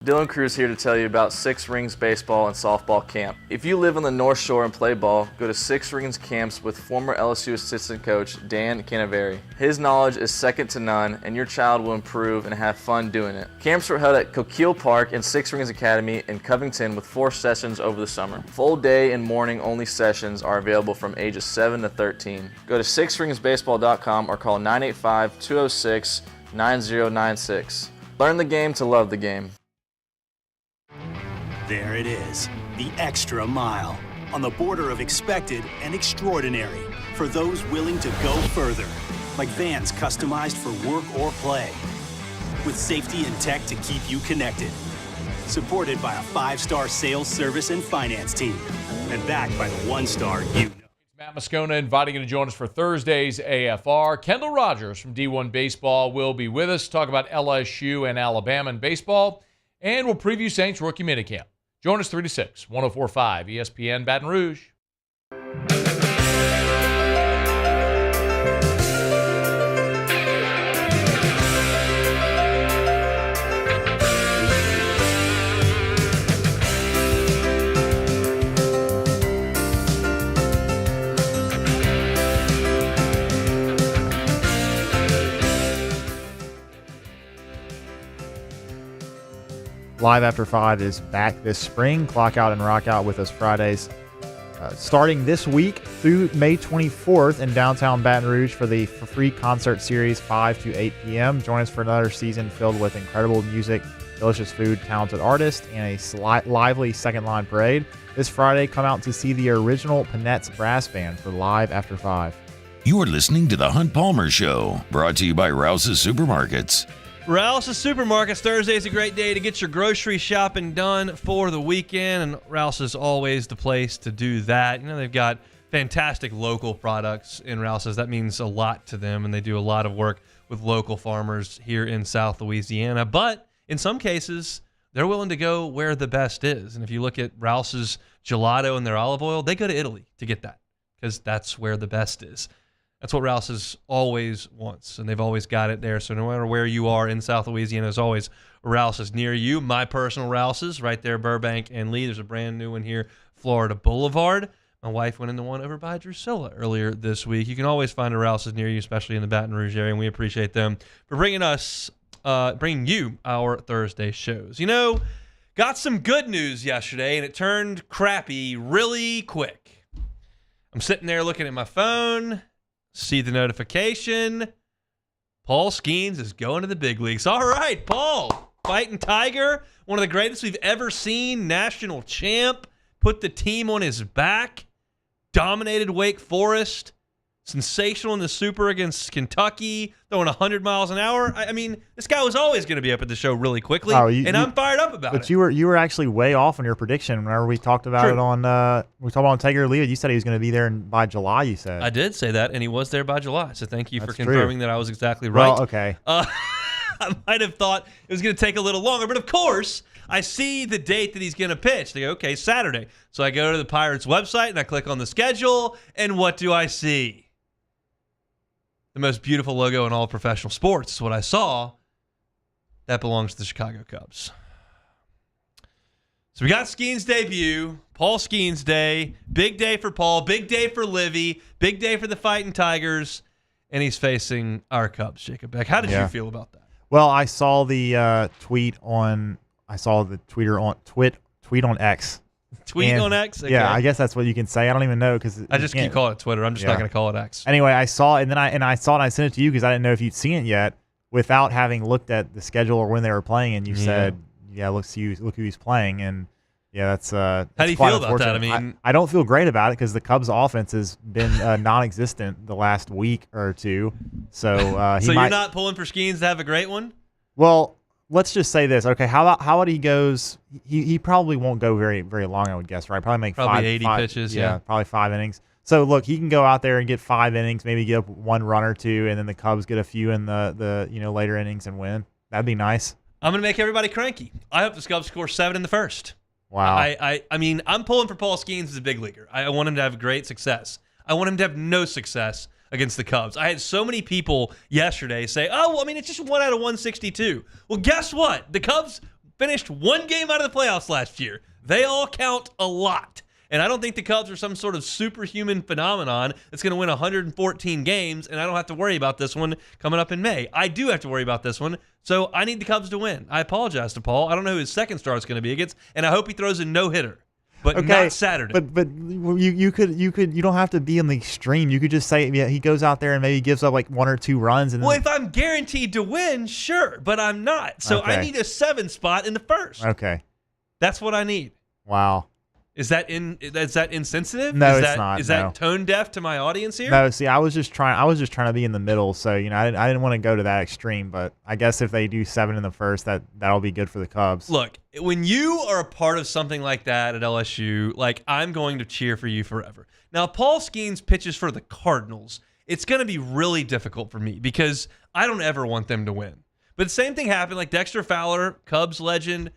Dylan Cruz here to tell you about Six Rings Baseball and Softball Camp. If you live on the North Shore and play ball, go to Six Rings Camps with former LSU assistant coach Dan Canaveri. His knowledge is second to none, and your child will improve and have fun doing it. Camps were held at Coquille Park and Six Rings Academy in Covington with 4 sessions over the summer. Full day and morning only sessions are available from ages 7 to 13. Go to sixringsbaseball.com or call 985-206-9096. Learn the game to love the game. There it is, the extra mile, on the border of expected and extraordinary for those willing to go further, like vans customized for work or play, with safety and tech to keep you connected, supported by a 5-star sales, service, and finance team, and backed by the 1-star you know. Matt Moscona inviting you to join us for Thursday's AFR. Kendall Rogers from D1 Baseball will be with us to talk about LSU and Alabama in baseball, and we'll preview Saints rookie minicamp. Join us 3 to 6, 104.5 ESPN Baton Rouge. Live After 5 is back this spring. Clock Out and Rock Out with us Fridays. Starting this week through May 24th in downtown Baton Rouge for the free concert series 5 to 8 p.m. Join us for another season filled with incredible music, delicious food, talented artists, and a lively second line parade. This Friday, come out to see the original Panettes Brass Band for Live After 5. You're listening to The Hunt Palmer Show, brought to you by Rouse's Supermarkets. Rouse's Supermarkets. Thursday is a great day to get your grocery shopping done for the weekend, and Rouse is always the place to do that. You know, they've got fantastic local products in Rouse's. That means a lot to them, and they do a lot of work with local farmers here in South Louisiana. But in some cases, they're willing to go where the best is. And if you look at Rouse's gelato and their olive oil, they go to Italy to get that because that's where the best is. That's what Rouse's always wants, and they've always got it there. So no matter where you are in South Louisiana, there's always Rouse's near you. My personal Rouse's right there, Burbank and Lee. There's a brand new one here, Florida Boulevard. My wife went into one over by Drusilla earlier this week. You can always find a Rouse's near you, especially in the Baton Rouge area, and we appreciate them for bringing you our Thursday shows. You know, got some good news yesterday, and it turned crappy really quick. I'm sitting there looking at my phone, see the notification. Paul Skenes is going to the big leagues. All right, Paul, fighting Tiger, one of the greatest we've ever seen, national champ, put the team on his back, dominated Wake Forest, sensational in the Super against Kentucky, throwing 100 miles an hour. I mean, this guy was always going to be up at the show really quickly, and I'm fired up about it. But you were actually way off on your prediction whenever we talked about it on Tiger or Leave It. You said he was going to be there by July, you said. I did say that, and he was there by July, so thank you for confirming that I was exactly right. Well, okay. I might have thought it was going to take a little longer, but of course, I see the date that he's going to pitch. They go, okay, Saturday. So I go to the Pirates website, and I click on the schedule, and what do I see? The most beautiful logo in all professional sports is what I saw. That belongs to the Chicago Cubs. So we got Skenes' debut, Paul Skenes Day. Big day for Paul, big day for Livy, big day for the Fighting Tigers, and he's facing our Cubs, Jacob Beck. How did you feel about that? Well, I saw the tweet on I saw the tweet on X. Tweet on X? Okay. Yeah, I guess that's what you can say. I don't even know because I just keep calling it Twitter. I'm just not going to call it X. Anyway, I saw it, and I saw it and I sent it to you because I didn't know if you'd seen it yet without having looked at the schedule or when they were playing, and you said, look who he's playing, and that's how do you feel about that? I mean, I don't feel great about it because the Cubs' offense has been non-existent the last week or two. So you're not pulling for Skenes to have a great one? Well, let's just say this. Okay, how about he goes? He probably won't go very very long. I would guess, right? Probably make 80 pitches. Yeah, probably 5 innings. So look, he can go out there and get 5 innings, maybe get up 1 run or 2, and then the Cubs get a few in the later innings and win. That'd be nice. I'm gonna make everybody cranky. I hope the Cubs score 7 in the first. Wow. I mean, I'm pulling for Paul Skenes as a big leaguer. I want him to have great success. I want him to have no success against the Cubs. I had so many people yesterday say, it's just 1 out of 162. Well, guess what? The Cubs finished 1 game out of the playoffs last year. They all count a lot. And I don't think the Cubs are some sort of superhuman phenomenon that's going to win 114 games, and I don't have to worry about this one coming up in May. I do have to worry about this one, so I need the Cubs to win. I apologize to Paul. I don't know who his second start is going to be against, and I hope he throws a no-hitter. But not Saturday. But you don't have to be in the extreme. You could just say he goes out there and maybe gives up like 1 or 2 runs. And if I'm guaranteed to win, sure, but I'm not. So I need a 7 spot in the first. Okay, that's what I need. Wow. Is that insensitive? No, it's not. Is that tone deaf to my audience here? No, see, I was just trying to be in the middle. So I didn't want to go to that extreme. But I guess if they do 7 in the first, that'll be good for the Cubs. Look, when you are a part of something like that at LSU, I'm going to cheer for you forever. Now, if Paul Skenes pitches for the Cardinals, it's going to be really difficult for me because I don't ever want them to win. But the same thing happened. Like Dexter Fowler, Cubs legend.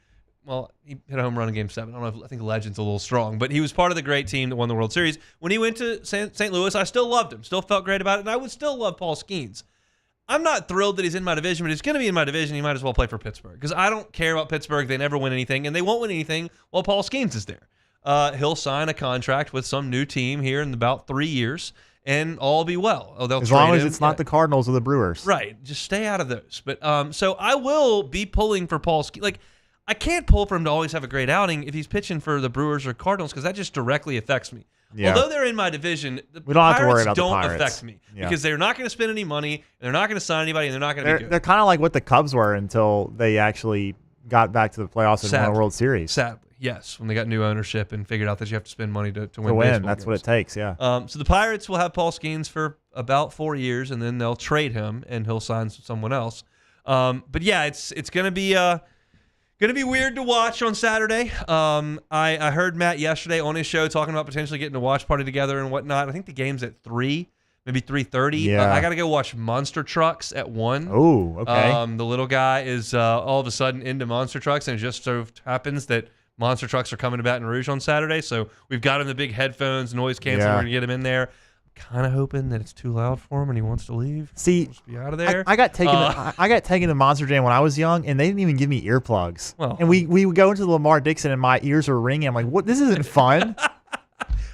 Well, he hit a home run in Game 7. I don't know. I think legend's a little strong, but he was part of the great team that won the World Series. When he went to St. Louis, I still loved him. Still felt great about it, and I would still love Paul Skenes. I'm not thrilled that he's in my division, but he's going to be in my division. He might as well play for Pittsburgh because I don't care about Pittsburgh. They never win anything, and they won't win anything while Paul Skenes is there. He'll sign a contract with some new team here in about 3 years, and all will be well. As long as it's not the Cardinals or the Brewers. Right. Just stay out of those. But so I will be pulling for Paul Skenes. I can't pull for him to always have a great outing if he's pitching for the Brewers or Cardinals because that just directly affects me. Yeah. Although they're in my division, the we don't have to worry Pirates about don't the Pirates. affect me because they're not going to spend any money, they're not going to sign anybody, and they're not going to be good. They're kind of like what the Cubs were until they actually got back to the playoffs and won a World Series. Sadly, yes, when they got new ownership and figured out that you have to spend money to win. That's what it takes, yeah. So the Pirates will have Paul Skenes for about 4 years, and then they'll trade him, and he'll sign someone else. But yeah, it's going to be going to be weird to watch on Saturday. I heard Matt yesterday on his show talking about potentially getting a watch party together and whatnot. I think the game's at 3, maybe 3:30. Yeah. I got to go watch Monster Trucks at 1. Oh, okay. The little guy is all of a sudden into Monster Trucks, and it just so happens that Monster Trucks are coming to Baton Rouge on Saturday. So we've got him the big headphones, noise canceling. We're going to get him in there. Kind of hoping that it's too loud for him and he wants to leave. See, be out of there. I got taken to Monster Jam when I was young, and they didn't even give me earplugs. Well, and we would go into the Lamar Dixon, and my ears were ringing. I'm like, what? This isn't fun.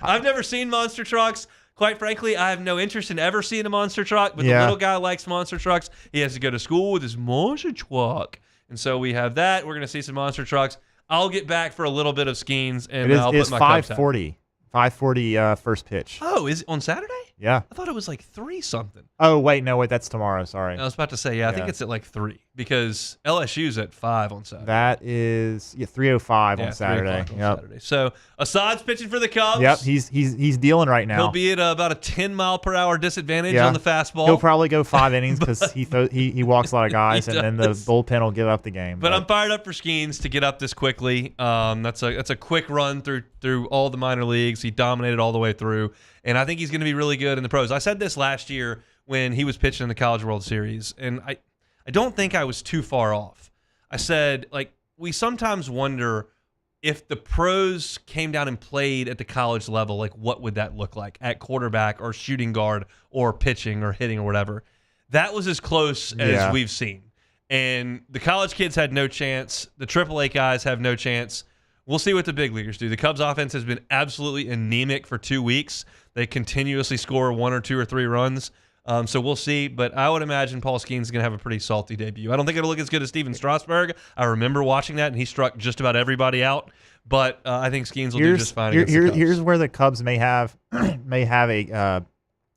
I've never seen Monster Trucks. Quite frankly, I have no interest in ever seeing a monster truck, but the little guy likes monster trucks. He has to go to school with his monster truck. And so we have that. We're going to see some monster trucks. I'll get back for a little bit of Skenes, and I'll put my Cubs out. 5:40 first pitch. Oh, is it on Saturday? Yeah. I thought it was like 3 something. Oh, wait, that's tomorrow. Sorry. I was about to say, I think it's at like 3 because LSU's at 5 on Saturday. That is 3:05 on Saturday. Saturday. So Assad's pitching for the Cubs. Yep, he's dealing right now. He'll be at about a 10-mile-per-hour disadvantage on the fastball. He'll probably go 5 innings because he walks a lot of guys, and then the bullpen will give up the game. But I'm fired up for Skenes to get up this quickly. That's a quick run through all the minor leagues. He dominated all the way through, and I think he's going to be really good in the pros. I said this last year when he was pitching in the College World Series, and I don't think I was too far off. I said, we sometimes wonder if the pros came down and played at the college level, what would that look like at quarterback or shooting guard or pitching or hitting or whatever. That was as close as we've seen. And the college kids had no chance. The AAA guys have no chance. We'll see what the big leaguers do. The Cubs offense has been absolutely anemic for 2 weeks. They continuously score 1 or 2 or 3 runs. So we'll see, but I would imagine Paul Skenes is going to have a pretty salty debut. I don't think it'll look as good as Steven Strasburg. I remember watching that, and he struck just about everybody out. But I think Skenes will do just fine against the Cubs. Here's where the Cubs may have a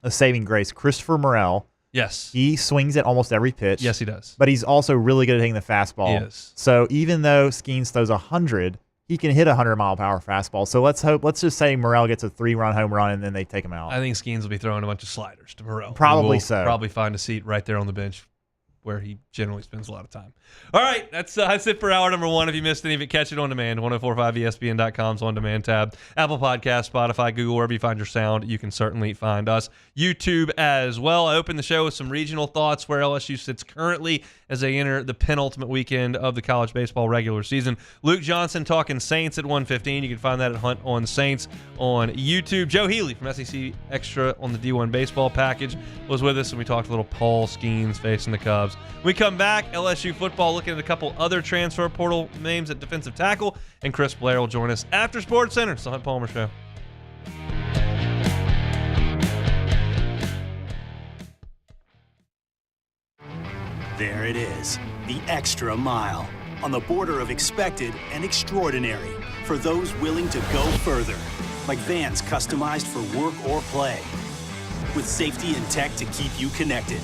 saving grace. Christopher Morel. Yes. He swings at almost every pitch. Yes, he does. But he's also really good at hitting the fastball. He is. So even though Skenes throws 100, he can hit a 100-mile-per-hour fastball. So let's just say Morel gets a 3-run home run and then they take him out. I think Skenes will be throwing a bunch of sliders to Morel. Probably so. Probably find a seat right there on the bench where he generally spends a lot of time. All right, that's it for hour number 1. If you missed any of it, catch it on demand. 1045ESPN.com's on-demand tab. Apple Podcasts, Spotify, Google, wherever you find your sound, you can certainly find us. YouTube as well. I opened the show with some regional thoughts where LSU sits currently as they enter the penultimate weekend of the college baseball regular season. Luke Johnson talking Saints at 1:15. You can find that at Hunt on Saints on YouTube. Joe Healey from SEC Extra on the D1 baseball package was with us, and we talked a little Paul Skenes facing the Cubs. When we come back, LSU football looking at a couple other transfer portal names at defensive tackle, and Chris Blair will join us after Sports Center. It's the Hunt Palmer Show. There it is, the extra mile, on the border of expected and extraordinary for those willing to go further, like vans customized for work or play, with safety and tech to keep you connected,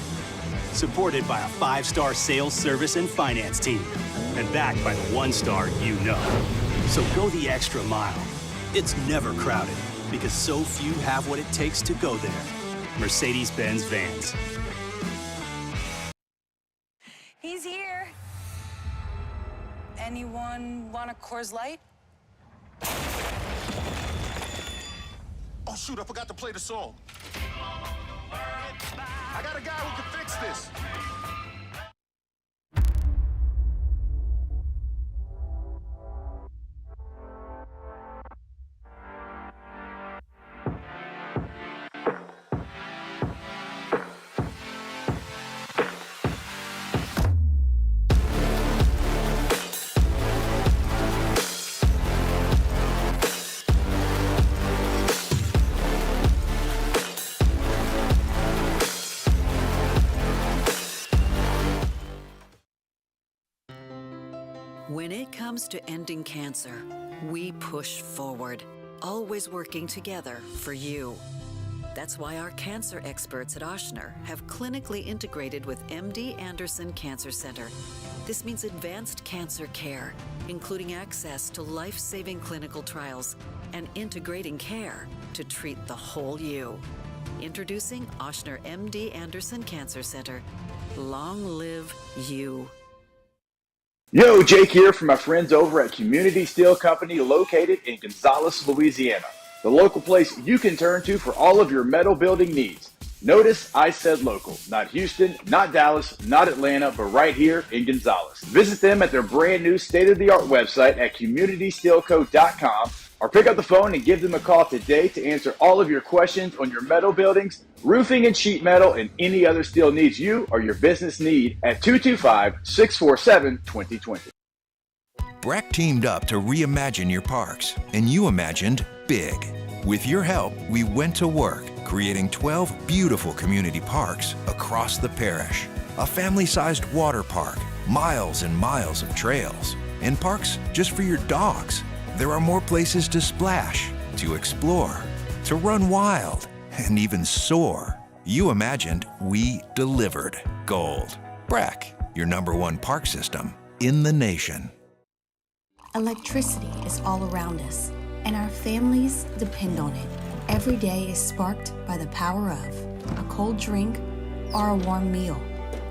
supported by a 5-star sales, service, and finance team, and backed by the 1-star you know. So go the extra mile. It's never crowded, because so few have what it takes to go there. Mercedes-Benz Vans. He's here. Anyone want a Coors Light? Oh, shoot, I forgot to play the song. I got a guy who can fix this. When it comes to ending cancer, we push forward, always working together for you. That's why our cancer experts at Ochsner have clinically integrated with MD Anderson Cancer Center. This means advanced cancer care, including access to life-saving clinical trials and integrating care to treat the whole you. Introducing Ochsner MD Anderson Cancer Center. Long live you. Yo, Jake here from my friends over at Community Steel Company located in Gonzales, Louisiana. The local place you can turn to for all of your metal building needs. Notice I said local, not Houston, not Dallas, not Atlanta, but right here in Gonzales. Visit them at their brand new state-of-the-art website at communitysteelco.com or pick up the phone and give them a call today to answer all of your questions on your metal buildings, roofing and sheet metal, and any other steel needs you or your business need at 225-647-2020. Breck teamed up to reimagine your parks, and you imagined big. With your help, we went to work, creating 12 beautiful community parks across the parish. A family-sized water park, miles and miles of trails, and parks just for your dogs. There are more places to splash, to explore, to run wild, and even soar. You imagined, we delivered. Gold. Breck, your #1 park system in the nation. Electricity is all around us, and our families depend on it. Every day is sparked by the power of a cold drink or a warm meal,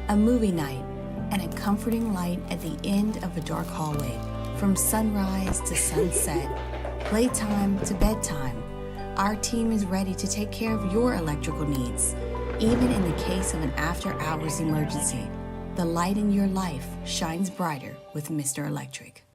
a movie night, and a comforting light at the end of a dark hallway. From sunrise to sunset, playtime to bedtime, our team is ready to take care of your electrical needs. Even in the case of an after-hours emergency, the light in your life shines brighter with Mr. Electric.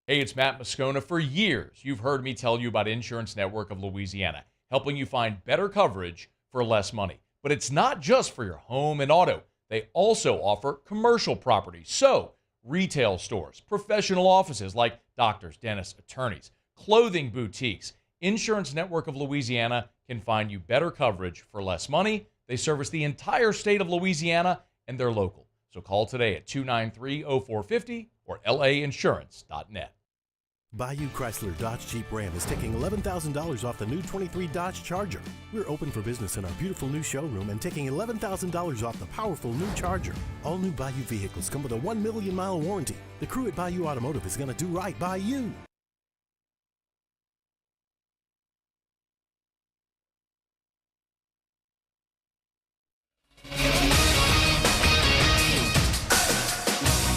Hey, it's Matt Moscona. For years, you've heard me tell you about Insurance Network of Louisiana, helping you find better coverage for less money. But it's not just for your home and auto. They also offer commercial property. So, retail stores, professional offices like doctors, dentists, attorneys, clothing boutiques. Insurance Network of Louisiana can find you better coverage for less money They service the entire state of Louisiana, and they're local. So call today at 293-0450 or lainsurance.net. Bayou Chrysler Dodge Jeep Ram is taking $11,000 off the new 23 Dodge Charger. We're open for business in our beautiful new showroom and taking $11,000 off the powerful new Charger. All new Bayou vehicles come with a 1 million mile warranty. The crew at Bayou Automotive is going to do right by you.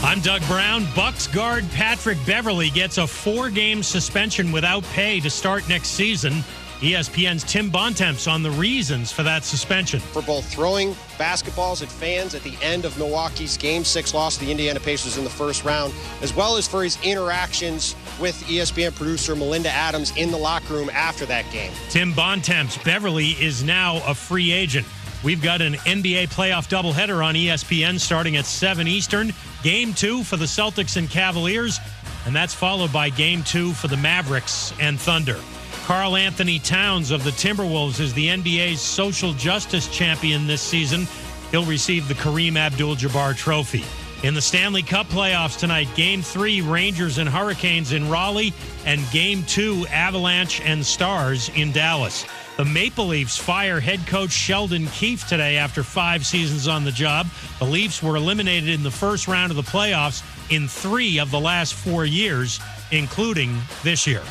I'm Doug Brown. Bucks guard Patrick Beverley gets a 4-game suspension without pay to start next season. ESPN's Tim Bontemps on the reasons for that suspension. For both throwing basketballs at fans at the end of Milwaukee's Game 6 loss to the Indiana Pacers in the first round, as well as for his interactions with ESPN producer Melinda Adams in the locker room after that game. Tim Bontemps, Beverley is now a free agent. We've got an NBA playoff doubleheader on ESPN starting at 7 Eastern. Game 2 for the Celtics and Cavaliers, and that's followed by Game 2 for the Mavericks and Thunder. Karl Anthony Towns of the Timberwolves is the NBA's social justice champion this season. He'll receive the Kareem Abdul-Jabbar Trophy. In the Stanley Cup playoffs tonight, Game 3, Rangers and Hurricanes in Raleigh, and Game 2, Avalanche and Stars in Dallas. The Maple Leafs fire head coach Sheldon Keefe today after 5 seasons on the job. The Leafs were eliminated in the first round of the playoffs in 3 of the last 4 years, including this year.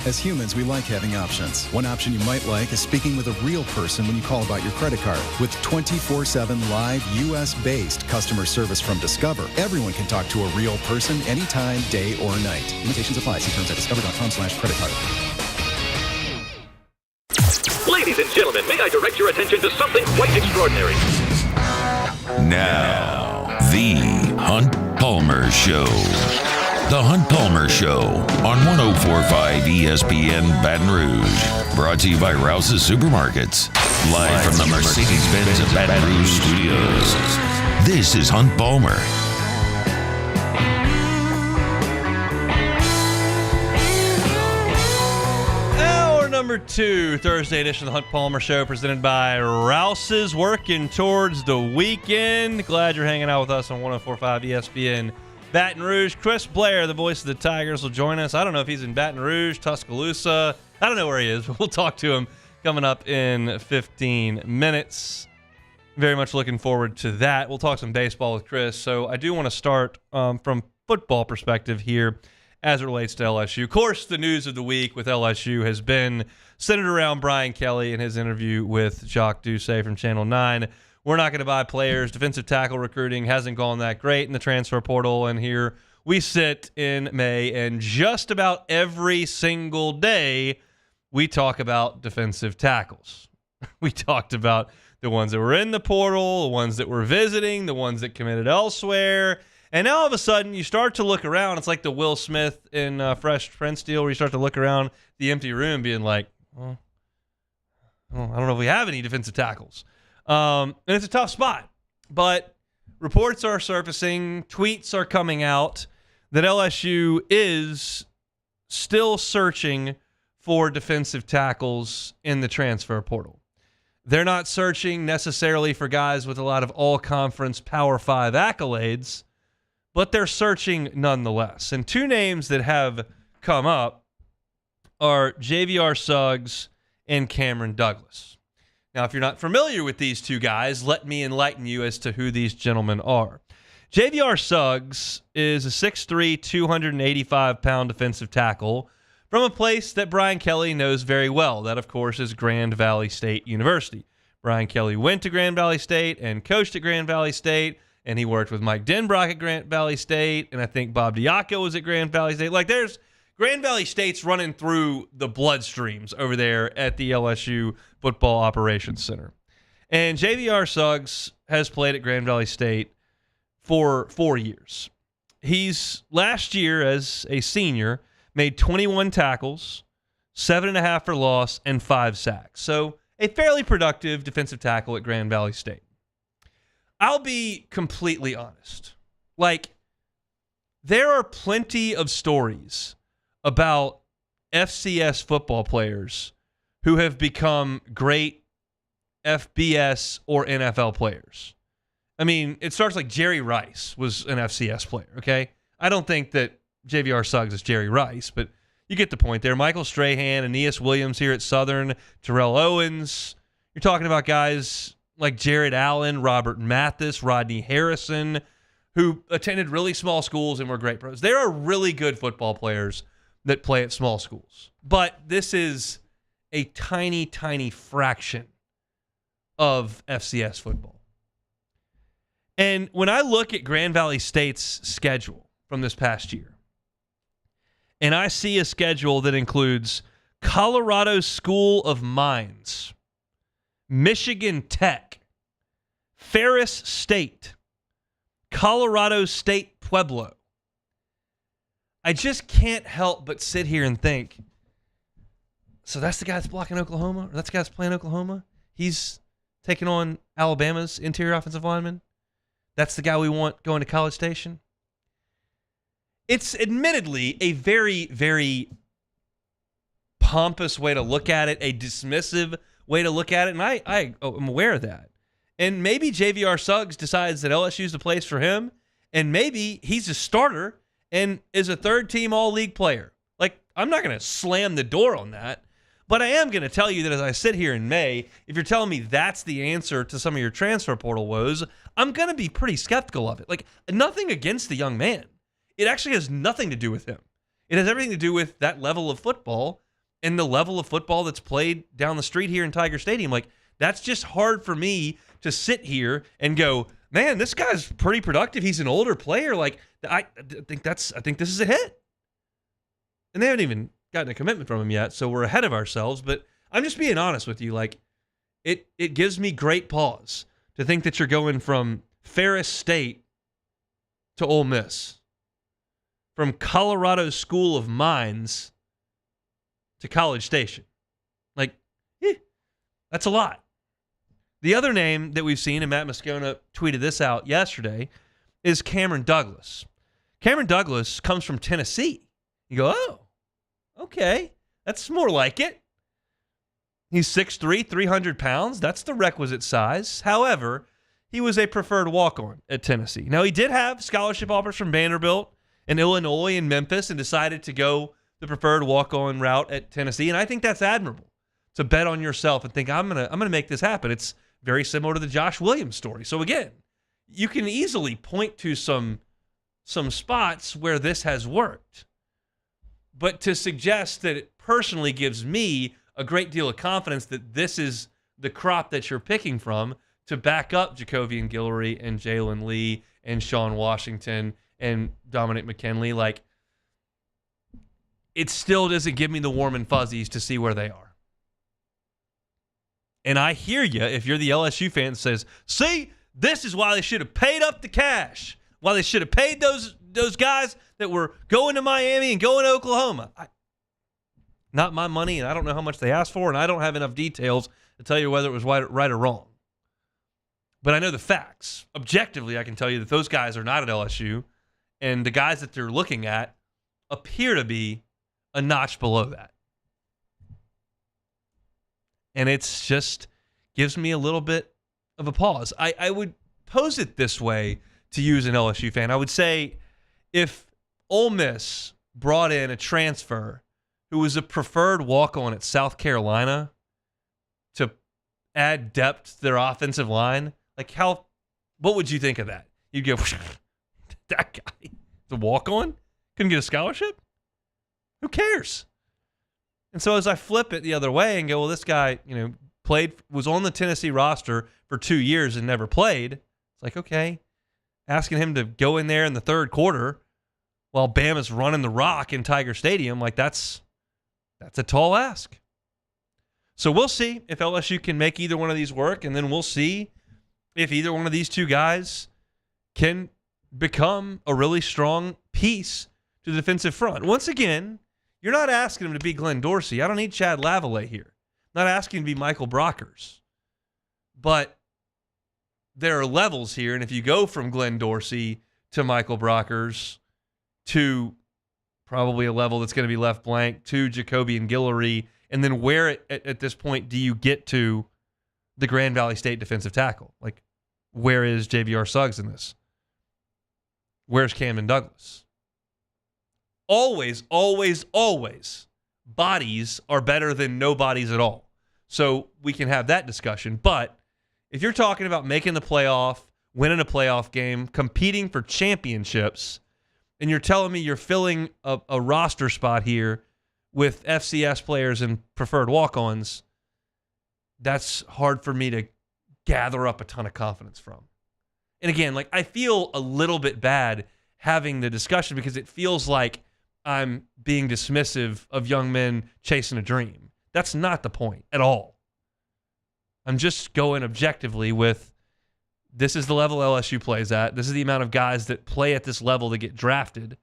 As humans, we like having options. One option you might like is speaking with a real person when you call about your credit card. With 24/7 live U.S.-based customer service from Discover, everyone can talk to a real person anytime, day or night. Limitations apply. See terms at discover.com/credit card. Ladies and gentlemen, may I direct your attention to something quite extraordinary? Now, the Hunt Palmer Show. The Hunt Palmer Show on 104.5 ESPN Baton Rouge. Brought to you by Rouse's Supermarkets. Live from the Mercedes-Benz of Baton Rouge Studios. This is Hunt Palmer. Number 2, Thursday edition of the Hunt Palmer Show, presented by Rouse's. Working towards the weekend. Glad you're hanging out with us on 104.5 ESPN Baton Rouge. Chris Blair, the voice of the Tigers, will join us. I don't know if he's in Baton Rouge, Tuscaloosa. I don't know where he is, but we'll talk to him coming up in 15 minutes. Very much looking forward to that. We'll talk some baseball with Chris. So I do want to start from football perspective here as it relates to LSU. Of course, the news of the week with LSU has been centered around Brian Kelly and his interview with Jacques Doucet from Channel 9. We're not going to buy players. Defensive tackle recruiting hasn't gone that great in the transfer portal. And here we sit in May, and just about every single day we talk about defensive tackles. We talked about the ones that were in the portal, the ones that were visiting, the ones that committed elsewhere. And now all of a sudden, you start to look around. It's like the Will Smith in Fresh Prince deal, where you start to look around the empty room being like, well, I don't know if we have any defensive tackles. And it's a tough spot. But reports are surfacing, tweets are coming out that LSU is still searching for defensive tackles in the transfer portal. They're not searching necessarily for guys with a lot of all-conference Power 5 accolades, but they're searching nonetheless. And 2 names that have come up are JVR Suggs and Cameron Douglas. Now, if you're not familiar with these 2 guys, let me enlighten you as to who these gentlemen are. JVR Suggs is a 6'3", 285-pound defensive tackle from a place that Brian Kelly knows very well. That, of course, is Grand Valley State University. Brian Kelly went to Grand Valley State and coached at Grand Valley State, and he worked with Mike Denbrock at Grand Valley State, and I think Bob Diaco was at Grand Valley State. Like, there's Grand Valley State's running through the bloodstreams over there at the LSU Football Operations Center. And JVR Suggs has played at Grand Valley State for 4 years. He's, last year as a senior, made 21 tackles, 7.5 for loss, and 5 sacks. So a fairly productive defensive tackle at Grand Valley State. I'll be completely honest. Like, there are plenty of stories about FCS football players who have become great FBS or NFL players. I mean, it starts like Jerry Rice was an FCS player, okay? I don't think that JVR Suggs is Jerry Rice, but you get the point there. Michael Strahan, Aeneas Williams here at Southern, Terrell Owens. You're talking about guys like Jared Allen, Robert Mathis, Rodney Harrison, who attended really small schools and were great pros. There are really good football players that play at small schools. But this is a tiny, tiny fraction of FCS football. And when I look at Grand Valley State's schedule from this past year, and I see a schedule that includes Colorado School of Mines, Michigan Tech, Ferris State, Colorado State Pueblo, I just can't help but sit here and think, so that's the guy that's blocking Oklahoma? Or that's the guy that's playing Oklahoma? He's taking on Alabama's interior offensive lineman? That's the guy we want going to College Station? It's admittedly a very, very pompous way to look at it, a dismissive way to look at it, and I am aware of that. And maybe JVR Suggs decides that LSU is the place for him, and maybe he's a starter and is a third-team all-league player. Like, I'm not going to slam the door on that, but I am going to tell you that as I sit here in May, if you're telling me that's the answer to some of your transfer portal woes, I'm going to be pretty skeptical of it. Like, nothing against the young man. It actually has nothing to do with him. It has everything to do with that level of football and the level of football that's played down the street here in Tiger Stadium. Like, that's just hard for me to sit here and go, man, this guy's pretty productive. He's an older player. Like, I think this is a hit. And they haven't even gotten a commitment from him yet, so we're ahead of ourselves. But I'm just being honest with you. Like, it gives me great pause to think that you're going from Ferris State to Ole Miss, from Colorado School of Mines to College Station. Like, that's a lot. The other name that we've seen, and Matt Moscona tweeted this out yesterday, is Cameron Douglas. Cameron Douglas comes from Tennessee. You go, oh, okay, that's more like it. He's 6'3", 300 pounds. That's the requisite size. However, he was a preferred walk-on at Tennessee. Now, he did have scholarship offers from Vanderbilt and Illinois and Memphis and decided to go the preferred walk-on route at Tennessee, and I think that's admirable, to bet on yourself and think, I'm gonna make this happen. It's very similar to the Josh Williams story. So again, you can easily point to some spots where this has worked. But to suggest that it personally gives me a great deal of confidence that this is the crop that you're picking from to back up Jacovian Guillory and Jalen Lee and Sean Washington and Dominic McKinley, like, it still doesn't give me the warm and fuzzies to see where they are. And I hear you if you're the LSU fan that says, see, this is why they should have paid up the cash, why they should have paid those guys that were going to Miami and going to Oklahoma. Not my money, and I don't know how much they asked for, and I don't have enough details to tell you whether it was right or wrong. But I know the facts. Objectively, I can tell you that those guys are not at LSU, and the guys that they're looking at appear to be a notch below that. And it's just gives me a little bit of a pause. I would pose it this way to you as an LSU fan. I would say if Ole Miss brought in a transfer who was a preferred walk-on at South Carolina to add depth to their offensive line, like what would you think of that? You'd go, that guy, the walk-on, couldn't get a scholarship? Who cares? And so as I flip it the other way and go, well, this guy, was on the Tennessee roster for 2 years and never played. It's like, okay, asking him to go in there in the third quarter while Bama's running the rock in Tiger Stadium, like that's a tall ask. So we'll see if LSU can make either one of these work, and then we'll see if either one of these two guys can become a really strong piece to the defensive front. Once again, you're not asking him to be Glenn Dorsey. I don't need Chad Lavallee here. I'm not asking him to be Michael Brockers. But there are levels here, and if you go from Glenn Dorsey to Michael Brockers to probably a level that's going to be left blank to Jacobian Guillory, and then where at this point do you get to the Grand Valley State defensive tackle. Like, where is JVR Suggs in this? Where's Camden Douglas? Always, always, always, bodies are better than no bodies at all. So we can have that discussion. But if you're talking about making the playoff, winning a playoff game, competing for championships, and you're telling me you're filling a roster spot here with FCS players and preferred walk-ons, that's hard for me to gather up a ton of confidence from. And again, like, I feel a little bit bad having the discussion because it feels like I'm being dismissive of young men chasing a dream. That's not the point at all. I'm just going objectively with, this is the level LSU plays at. This is the amount of guys that play at this level that get drafted.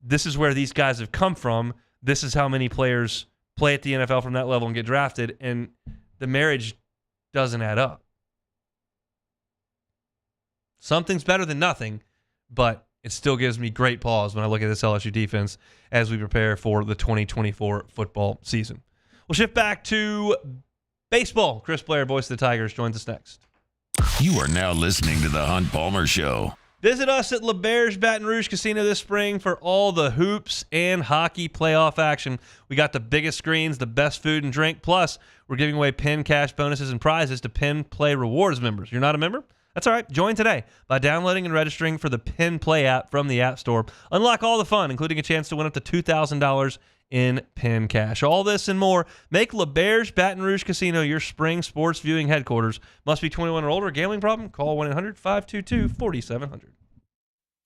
This is where these guys have come from. This is how many players play at the NFL from that level and get drafted. And the marriage doesn't add up. Something's better than nothing, but it still gives me great pause when I look at this LSU defense as we prepare for the 2024 football season. We'll shift back to baseball. Chris Blair, voice of the Tigers, joins us next. You are now listening to The Hunt Palmer Show. Visit us at LeBear's Baton Rouge Casino this spring for all the hoops and hockey playoff action. We got the biggest screens, the best food and drink, plus we're giving away PIN cash bonuses and prizes to PIN Play Rewards members. You're not a member? That's all right. Join today by downloading and registering for the PIN Play app from the App Store. Unlock all the fun, including a chance to win up to $2,000 in PIN cash. All this and more. Make LeBear's Baton Rouge Casino your spring sports viewing headquarters. Must be 21 or older. Gambling problem? Call 1-800-522-4700.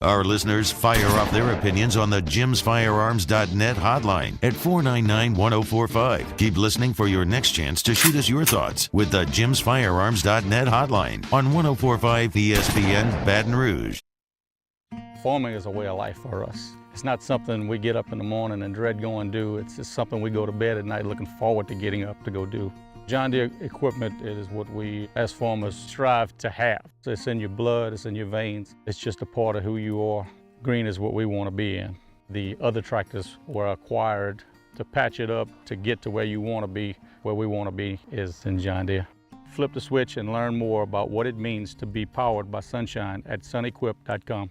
Our listeners fire off their opinions on the jimsfirearms.net hotline at 499-1045. Keep listening for your next chance to shoot us your thoughts with the jimsfirearms.net hotline on 1045 ESPN Baton Rouge. Farming is a way of life for us. It's not something we get up in the morning and dread going do. It's just something we go to bed at night looking forward to getting up to go do. John Deere equipment is what we as farmers strive to have. It's in your blood, it's in your veins. It's just a part of who you are. Green is what we want to be in. The other tractors were acquired to patch it up to get to where you want to be. Where we want to be is in John Deere. Flip the switch and learn more about what it means to be powered by sunshine at sunequip.com.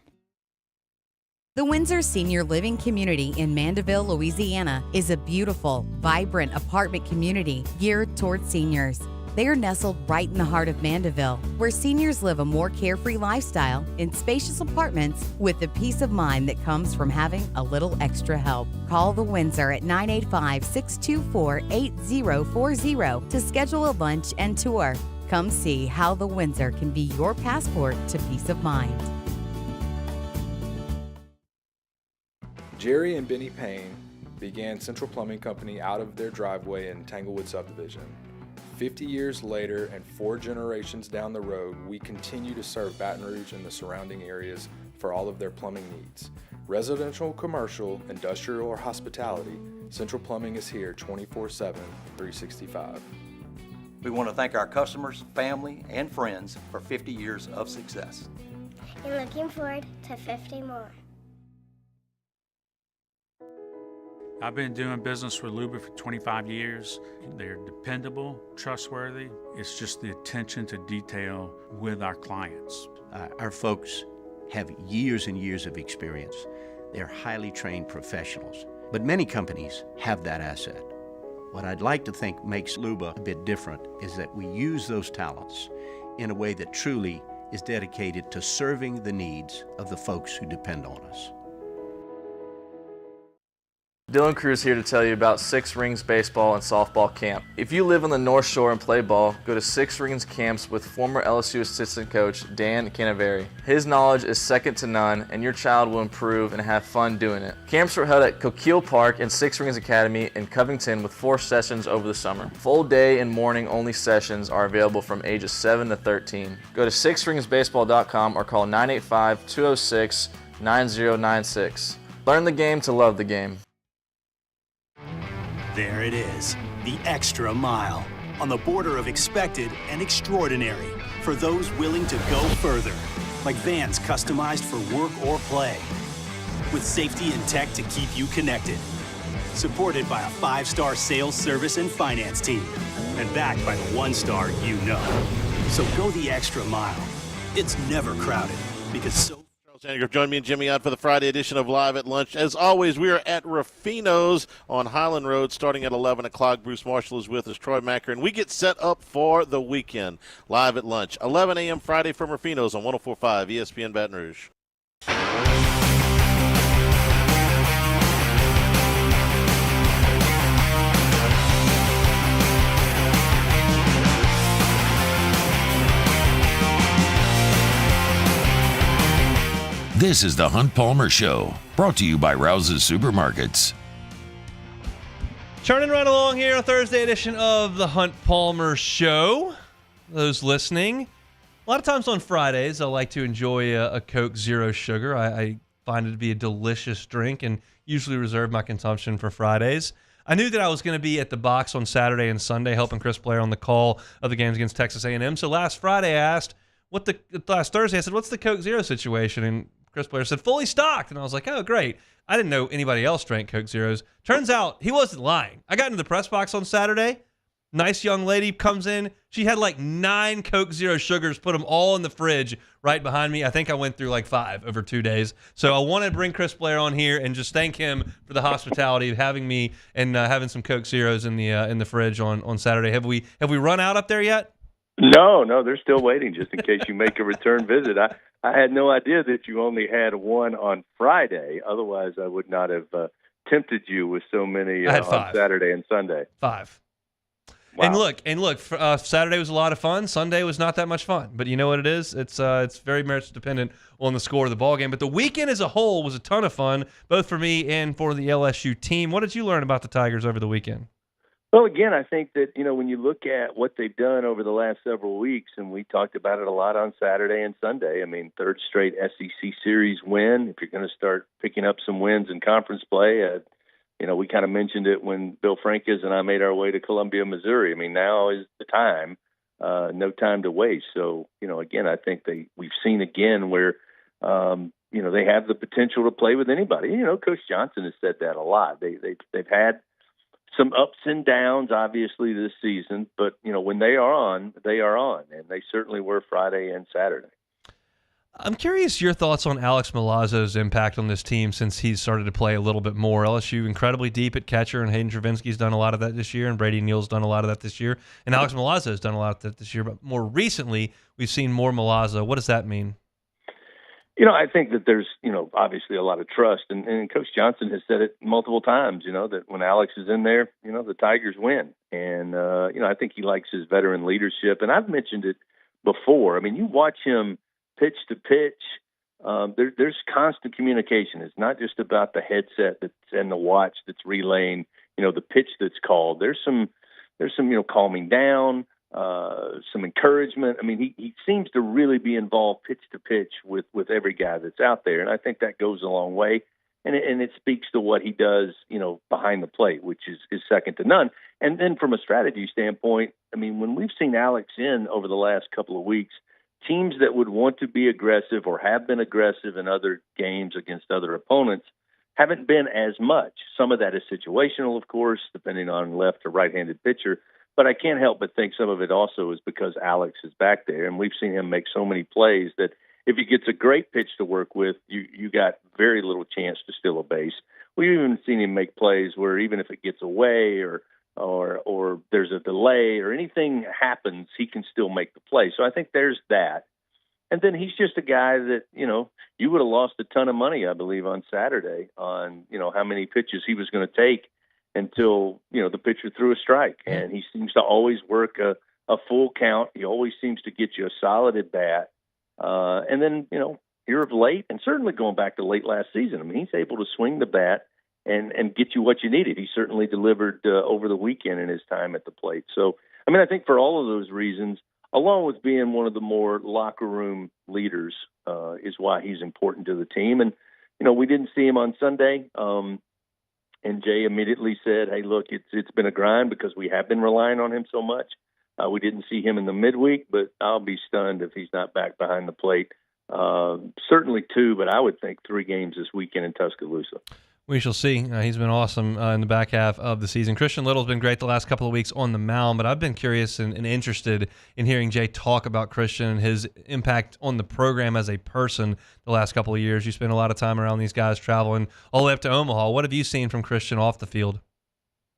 The Windsor Senior Living Community in Mandeville, Louisiana is a beautiful, vibrant apartment community geared toward seniors. They are nestled right in the heart of Mandeville, where seniors live a more carefree lifestyle in spacious apartments with the peace of mind that comes from having a little extra help. Call the Windsor at 985-624-8040 to schedule a lunch and tour. Come see how the Windsor can be your passport to peace of mind. Jerry and Benny Payne began Central Plumbing Company out of their driveway in Tanglewood Subdivision. 50 years later and 4 generations down the road, we continue to serve Baton Rouge and the surrounding areas for all of their plumbing needs. Residential, commercial, industrial, or hospitality, Central Plumbing is here 24/7, 365. We want to thank our customers, family, and friends for 50 years of success. And looking forward to 50 more. I've been doing business with Luba for 25 years. They're dependable, trustworthy. It's just the attention to detail with our clients. Our folks have years and years of experience. They're highly trained professionals, but many companies have that asset. What I'd like to think makes Luba a bit different is that we use those talents in a way that truly is dedicated to serving the needs of the folks who depend on us. Dylan Cruz here to tell you about Six Rings Baseball and Softball Camp. If you live on the North Shore and play ball, go to Six Rings Camps with former LSU assistant coach Dan Canaveri. His knowledge is second to none, and your child will improve and have fun doing it. Camps were held at Coquille Park and Six Rings Academy in Covington with 4 sessions over the summer. Full day and morning only sessions are available from ages 7 to 13. Go to sixringsbaseball.com or call 985-206-9096. Learn the game to love the game. There it is, the extra mile, on the border of expected and extraordinary for those willing to go further, like vans customized for work or play, with safety and tech to keep you connected, supported by a 5-star sales, service, and finance team, and backed by the one-star you know. So go the extra mile. It's never crowded because Join me and Jimmy on for the Friday edition of Live at Lunch. As always, we are at Ruffino's on Highland Road starting at 11 o'clock. Bruce Marshall is with us, Troy Macker, and we get set up for the weekend. Live at Lunch, 11 a.m. Friday from Ruffino's on 104.5 ESPN Baton Rouge. This is the Hunt Palmer Show, brought to you by Rouse's Supermarkets. Churning right along here on Thursday edition of the Hunt Palmer Show. Those listening, a lot of times on Fridays, I like to enjoy a Coke Zero Sugar. I find it to be a delicious drink and usually reserve my consumption for Fridays. I knew that I was going to be at the box on Saturday and Sunday helping Chris Blair on the call of the games against Texas A&M. So last Friday I asked, last Thursday I said, what's the Coke Zero situation? And Chris Blair said, fully stocked. And I was like, oh, great. I didn't know anybody else drank Coke Zeros. Turns out he wasn't lying. I got into the press box on Saturday. Nice young lady comes in. She had like 9 Coke Zero Sugars, put them all in the fridge right behind me. I think I went through like 5 over 2 days. So I want to bring Chris Blair on here and just thank him for the hospitality of having me and having some Coke Zeros in the fridge on Saturday. Have we run out up there yet? No, they're still waiting just in case you make a return visit. I had no idea that you only had one on Friday. Otherwise, I would not have tempted you with so many on Saturday and Sunday. 5. Wow. And look. Saturday was a lot of fun. Sunday was not that much fun. But you know what it is? It's very much dependent on the score of the ball game. But the weekend as a whole was a ton of fun, both for me and for the LSU team. What did you learn about the Tigers over the weekend? Well, again, I think that, when you look at what they've done over the last several weeks, and we talked about it a lot on Saturday and Sunday, third straight SEC series win. If you're going to start picking up some wins in conference play, we kind of mentioned it when Bill Francis and I made our way to Columbia, Missouri. Now is the time, no time to waste. So, again, I think we've seen again where, they have the potential to play with anybody. Coach Johnson has said that a lot. They've had some ups and downs, obviously, this season, but, when they are on, and they certainly were Friday and Saturday. I'm curious your thoughts on Alex Milazzo's impact on this team since he's started to play a little bit more. LSU incredibly deep at catcher, and Hayden Travinsky's done a lot of that this year, and Brady Neal's done a lot of that this year, and Alex Milazzo's done a lot of that this year, but more recently, we've seen more Milazzo. What does that mean? I think that there's, obviously a lot of trust, and Coach Johnson has said it multiple times, that when Alex is in there, the Tigers win. And, I think he likes his veteran leadership. And I've mentioned it before. You watch him pitch to pitch. There's constant communication. It's not just about the headset and the watch that's relaying, the pitch that's called. There's some calming down. Some encouragement. He seems to really be involved pitch to pitch with every guy that's out there, and I think that goes a long way. And it speaks to what he does, behind the plate, which is second to none. And then from a strategy standpoint, when we've seen Alex in over the last couple of weeks, teams that would want to be aggressive or have been aggressive in other games against other opponents haven't been as much. Some of that is situational, of course, depending on left or right-handed pitcher. But I can't help but think some of it also is because Alex is back there, and we've seen him make so many plays that if he gets a great pitch to work with, you got very little chance to steal a base. We've even seen him make plays where even if it gets away or there's a delay or anything happens, he can still make the play. So I think there's that. And then he's just a guy that, you would have lost a ton of money, I believe, on Saturday on, how many pitches he was going to take until, the pitcher threw a strike. And he seems to always work a full count. He always seems to get you a solid at bat. And then, here of late, and certainly going back to late last season, he's able to swing the bat and get you what you needed. He certainly delivered over the weekend in his time at the plate. So, I think for all of those reasons, along with being one of the more locker room leaders, is why he's important to the team. And, we didn't see him on Sunday. And Jay immediately said, hey, look, it's been a grind because we have been relying on him so much. We didn't see him in the midweek, but I'll be stunned if he's not back behind the plate. Certainly 2, but I would think 3 games this weekend in Tuscaloosa. We shall see. He's been awesome in the back half of the season. Christian Little's been great the last couple of weeks on the mound, but I've been curious and interested in hearing Jay talk about Christian and his impact on the program as a person the last couple of years. You spend a lot of time around these guys traveling all the way up to Omaha. What have you seen from Christian off the field?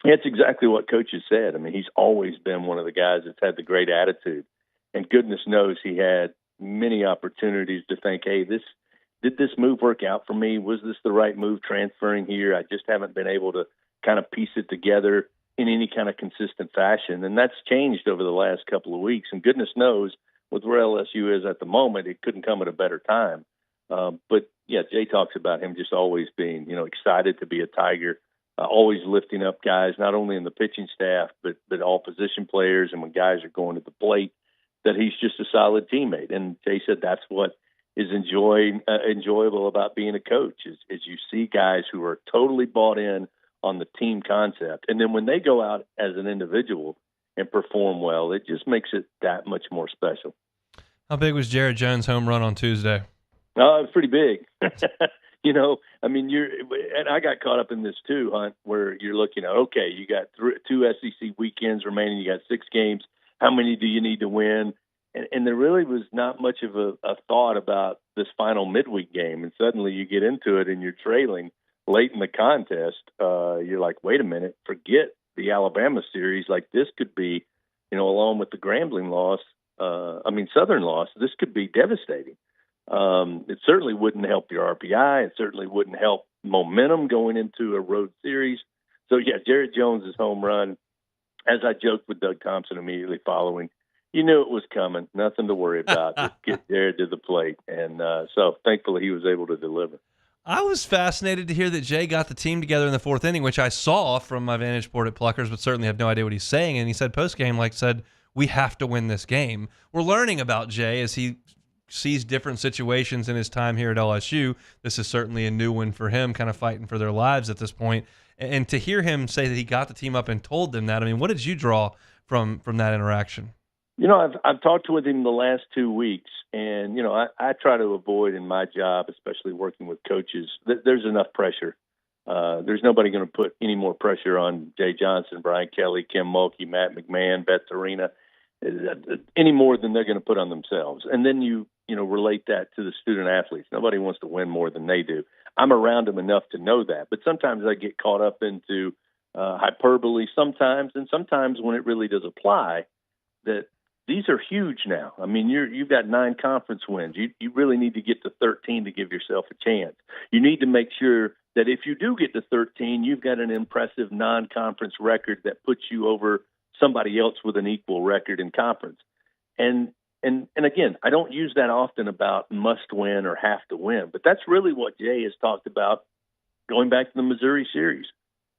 It's exactly what Coach has said. I mean, he's always been one of the guys that's had the great attitude. And goodness knows he had many opportunities to think, hey, did this move work out for me? Was this the right move transferring here? I just haven't been able to kind of piece it together in any kind of consistent fashion. And that's changed over the last couple of weeks. And goodness knows, with where LSU is at the moment, it couldn't come at a better time. But, yeah, Jay talks about him just always being, excited to be a Tiger, always lifting up guys, not only in the pitching staff, but all position players. And when guys are going to the plate, that he's just a solid teammate. And Jay said that's what is enjoyable about being a coach is you see guys who are totally bought in on the team concept. And then when they go out as an individual and perform well, it just makes it that much more special. How big was Jared Jones' home run on Tuesday? It was pretty big. And I got caught up in this too, Hunt, where you're looking at, okay, you got 2 SEC weekends remaining, you got 6 games. How many do you need to win? And there really was not much of a thought about this final midweek game. And suddenly you get into it and you're trailing late in the contest. You're like, wait a minute, forget the Alabama series. Like this could be, along with the Grambling loss, Southern loss, this could be devastating. It certainly wouldn't help your RPI. It certainly wouldn't help momentum going into a road series. So, yeah, Jared Jones' home run, as I joked with Doug Thompson immediately following, you knew it was coming. Nothing to worry about. Just get Jared to the plate. And so thankfully he was able to deliver. I was fascinated to hear that Jay got the team together in the 4th inning, which I saw from my vantage board at Pluckers, but certainly have no idea what he's saying. And he said post-game, we have to win this game. We're learning about Jay as he sees different situations in his time here at LSU. This is certainly a new one for him, kind of fighting for their lives at this point. And to hear him say that he got the team up and told them that, what did you draw from that interaction? I've talked with him the last 2 weeks, and, I try to avoid in my job, especially working with coaches, there's enough pressure. There's nobody going to put any more pressure on Jay Johnson, Brian Kelly, Kim Mulkey, Matt McMahon, Beth Arena, any more than they're going to put on themselves. And then you relate that to the student athletes. Nobody wants to win more than they do. I'm around them enough to know that, but sometimes I get caught up into hyperbole sometimes, and sometimes when it really does apply, that these are huge now. You've got 9 conference wins. You really need to get to 13 to give yourself a chance. You need to make sure that if you do get to 13, you've got an impressive non-conference record that puts you over somebody else with an equal record in conference. And again, I don't use that often about must win or have to win, but that's really what Jay has talked about going back to the Missouri series.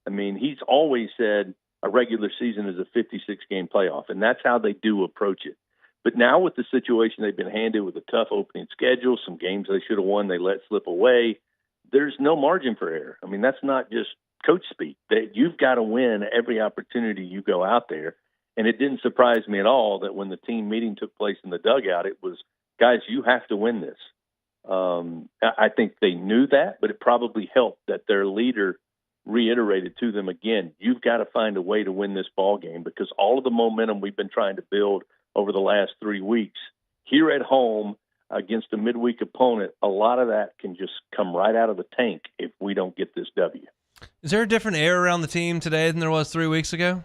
He's always said a regular season is a 56-game playoff, and that's how they do approach it. But now with the situation they've been handed with a tough opening schedule, some games they should have won, they let slip away, there's no margin for error. That's not just coach speak. That you've got to win every opportunity you go out there. And it didn't surprise me at all that when the team meeting took place in the dugout, it was, guys, you have to win this. I think they knew that, but it probably helped that their leader reiterated to them again, you've got to find a way to win this ball game because all of the momentum we've been trying to build over the last 3 weeks here at home against a midweek opponent, a lot of that can just come right out of the tank if we don't get this W. Is there a different air around the team today than there was 3 weeks ago?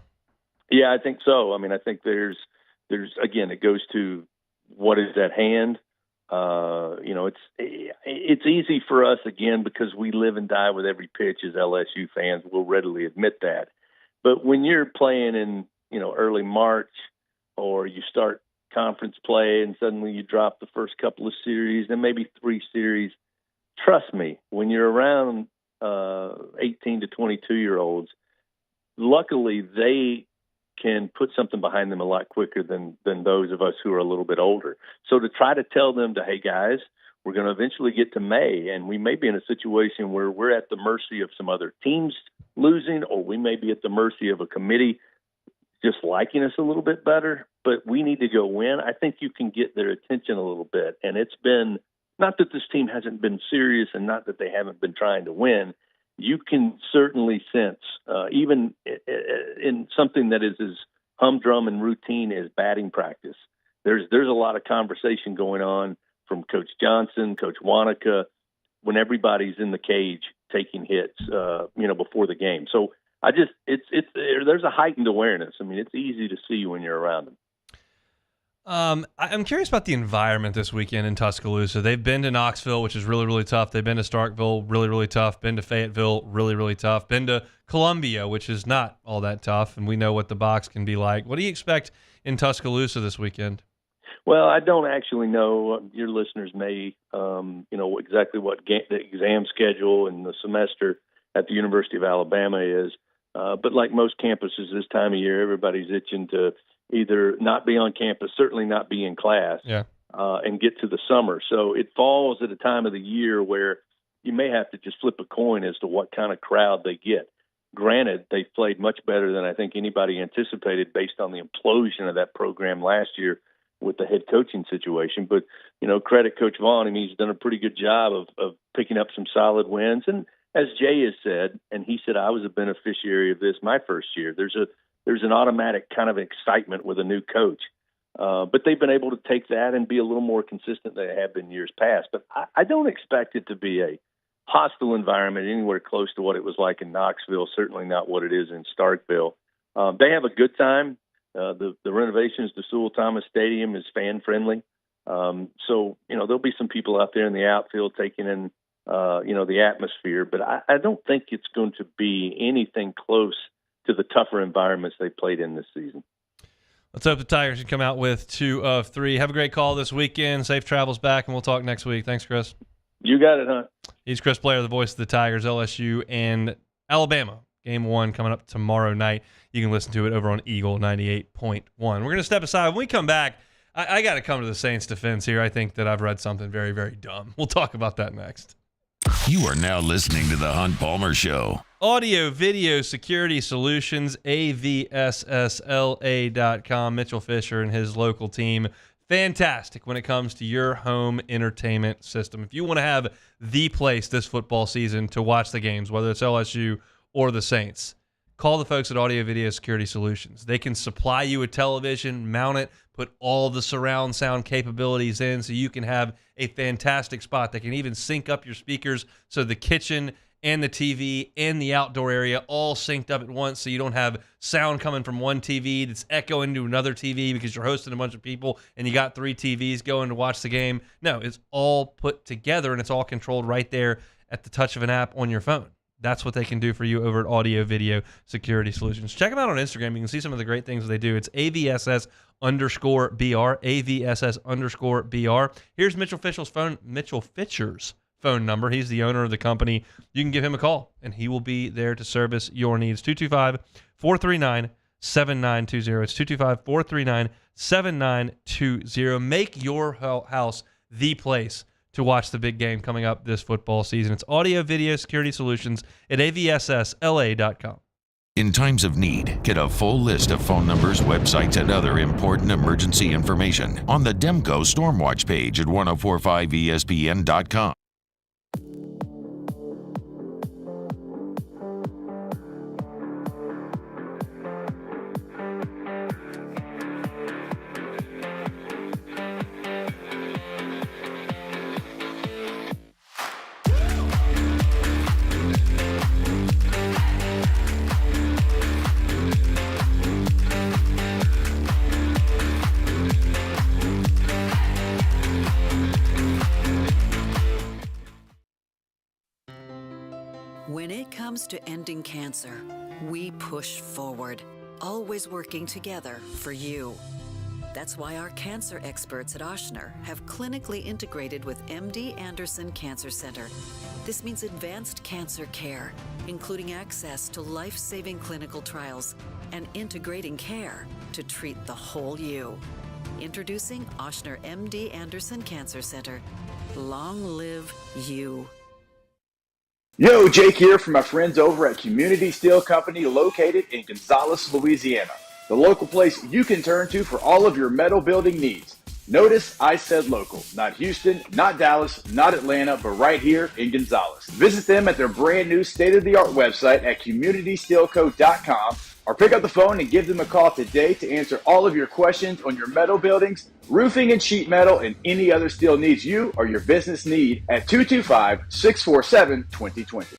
Yeah, I think so. I think there's again, it goes to what is at hand. It's easy for us again because we live and die with every pitch as LSU fans. We'll readily admit that. But when you're playing in early March, or you start conference play and suddenly you drop the first couple of series and maybe 3 series, trust me, when you're around 18 to 22-year-olds, luckily they can put something behind them a lot quicker than those of us who are a little bit older. So to try to tell them hey, guys, we're going to eventually get to May, and we may be in a situation where we're at the mercy of some other teams losing, or we may be at the mercy of a committee just liking us a little bit better, but we need to go win. I think you can get their attention a little bit. And it's been, not that this team hasn't been serious and not that they haven't been trying to win. you can certainly sense, even in something that is as humdrum and routine as batting practice, there's a lot of conversation going on from Coach Johnson, Coach Wanaka, when everybody's in the cage taking hits, before the game. So there's a heightened awareness. I mean, it's easy to see when you're around them. I'm curious about the environment this weekend in Tuscaloosa. They've been to Knoxville, which is really, really tough. They've been to Starkville, really, really tough. Been to Fayetteville, really, really tough. Been to Columbia, which is not all that tough, and we know what the box can be like. What do you expect in Tuscaloosa this weekend? Well, I don't actually know. Your listeners may, exactly what the exam schedule and the semester at the University of Alabama is. But like most campuses this time of year, everybody's itching to either not be on campus, certainly not be in class, and get to the summer. So it falls at a time of the year where you may have to just flip a coin as to what kind of crowd they get. Granted, they played much better than I think anybody anticipated based on the implosion of that program last year with the head coaching situation. But, credit Coach Vaughn. I mean, he's done a pretty good job of picking up some solid wins. And as Jay has said, and he said, I was a beneficiary of this my first year, there's an automatic kind of excitement with a new coach. But they've been able to take that and be a little more consistent than they have been years past. But I don't expect it to be a hostile environment anywhere close to what it was like in Knoxville, certainly not what it is in Starkville. They have a good time. The renovations to Sewell Thomas Stadium is fan-friendly. So, there'll be some people out there in the outfield taking in, the atmosphere. But I don't think it's going to be anything close to the tougher environments they played in this season. Let's hope the Tigers can come out with 2 of 3. Have a great call this weekend. Safe travels back, and we'll talk next week. Thanks, Chris. You got it, huh? He's Chris Blair, the voice of the Tigers, LSU, and Alabama. Game 1 coming up tomorrow night. You can listen to it over on Eagle 98.1. We're going to step aside. When we come back, I got to come to the Saints' defense here. I think that I've read something very, very dumb. We'll talk about that next. You are now listening to The Hunt Palmer Show. Audio Video Security Solutions, AVSSLA.com. Mitchell Fisher and his local team. Fantastic when it comes to your home entertainment system. If you want to have the place this football season to watch the games, whether it's LSU or the Saints, call the folks at Audio Video Security Solutions. They can supply you a television, mount it, put all the surround sound capabilities in so you can have a fantastic spot. They can even sync up your speakers so the kitchen and the TV and the outdoor area all synced up at once so you don't have sound coming from one TV that's echoing to another TV because you're hosting a bunch of people and you got 3 TVs going to watch the game. No, it's all put together and it's all controlled right there at the touch of an app on your phone. That's what they can do for you over at Audio Video Security Solutions. Check them out on Instagram. You can see some of the great things they do. It's AVSS_BR, AVSS_BR. Here's Mitchell Fisher's phone number. He's the owner of the company. You can give him a call, and he will be there to service your needs. 225-439-7920. It's 225-439-7920. Make your house the place to watch the big game coming up this football season. It's Audio Video Security Solutions at avssla.com. In times of need, get a full list of phone numbers, websites, and other important emergency information on the Demco Stormwatch page at 1045ESPN.com. When it comes to ending cancer, we push forward, always working together for you. That's why our cancer experts at Ochsner have clinically integrated with MD Anderson Cancer Center. This means advanced cancer care, including access to life-saving clinical trials and integrating care to treat the whole you. Introducing Ochsner MD Anderson Cancer Center. Long live you. Yo, Jake here from my friends over at Community Steel Company located in Gonzales, Louisiana. The local place you can turn to for all of your metal building needs. Notice I said local, not Houston, not Dallas, not Atlanta, but right here in Gonzales. Visit them at their brand new state-of-the-art website at communitysteelco.com or pick up the phone and give them a call today to answer all of your questions on your metal buildings, roofing and sheet metal, and any other steel needs you or your business need at 225-647-2020.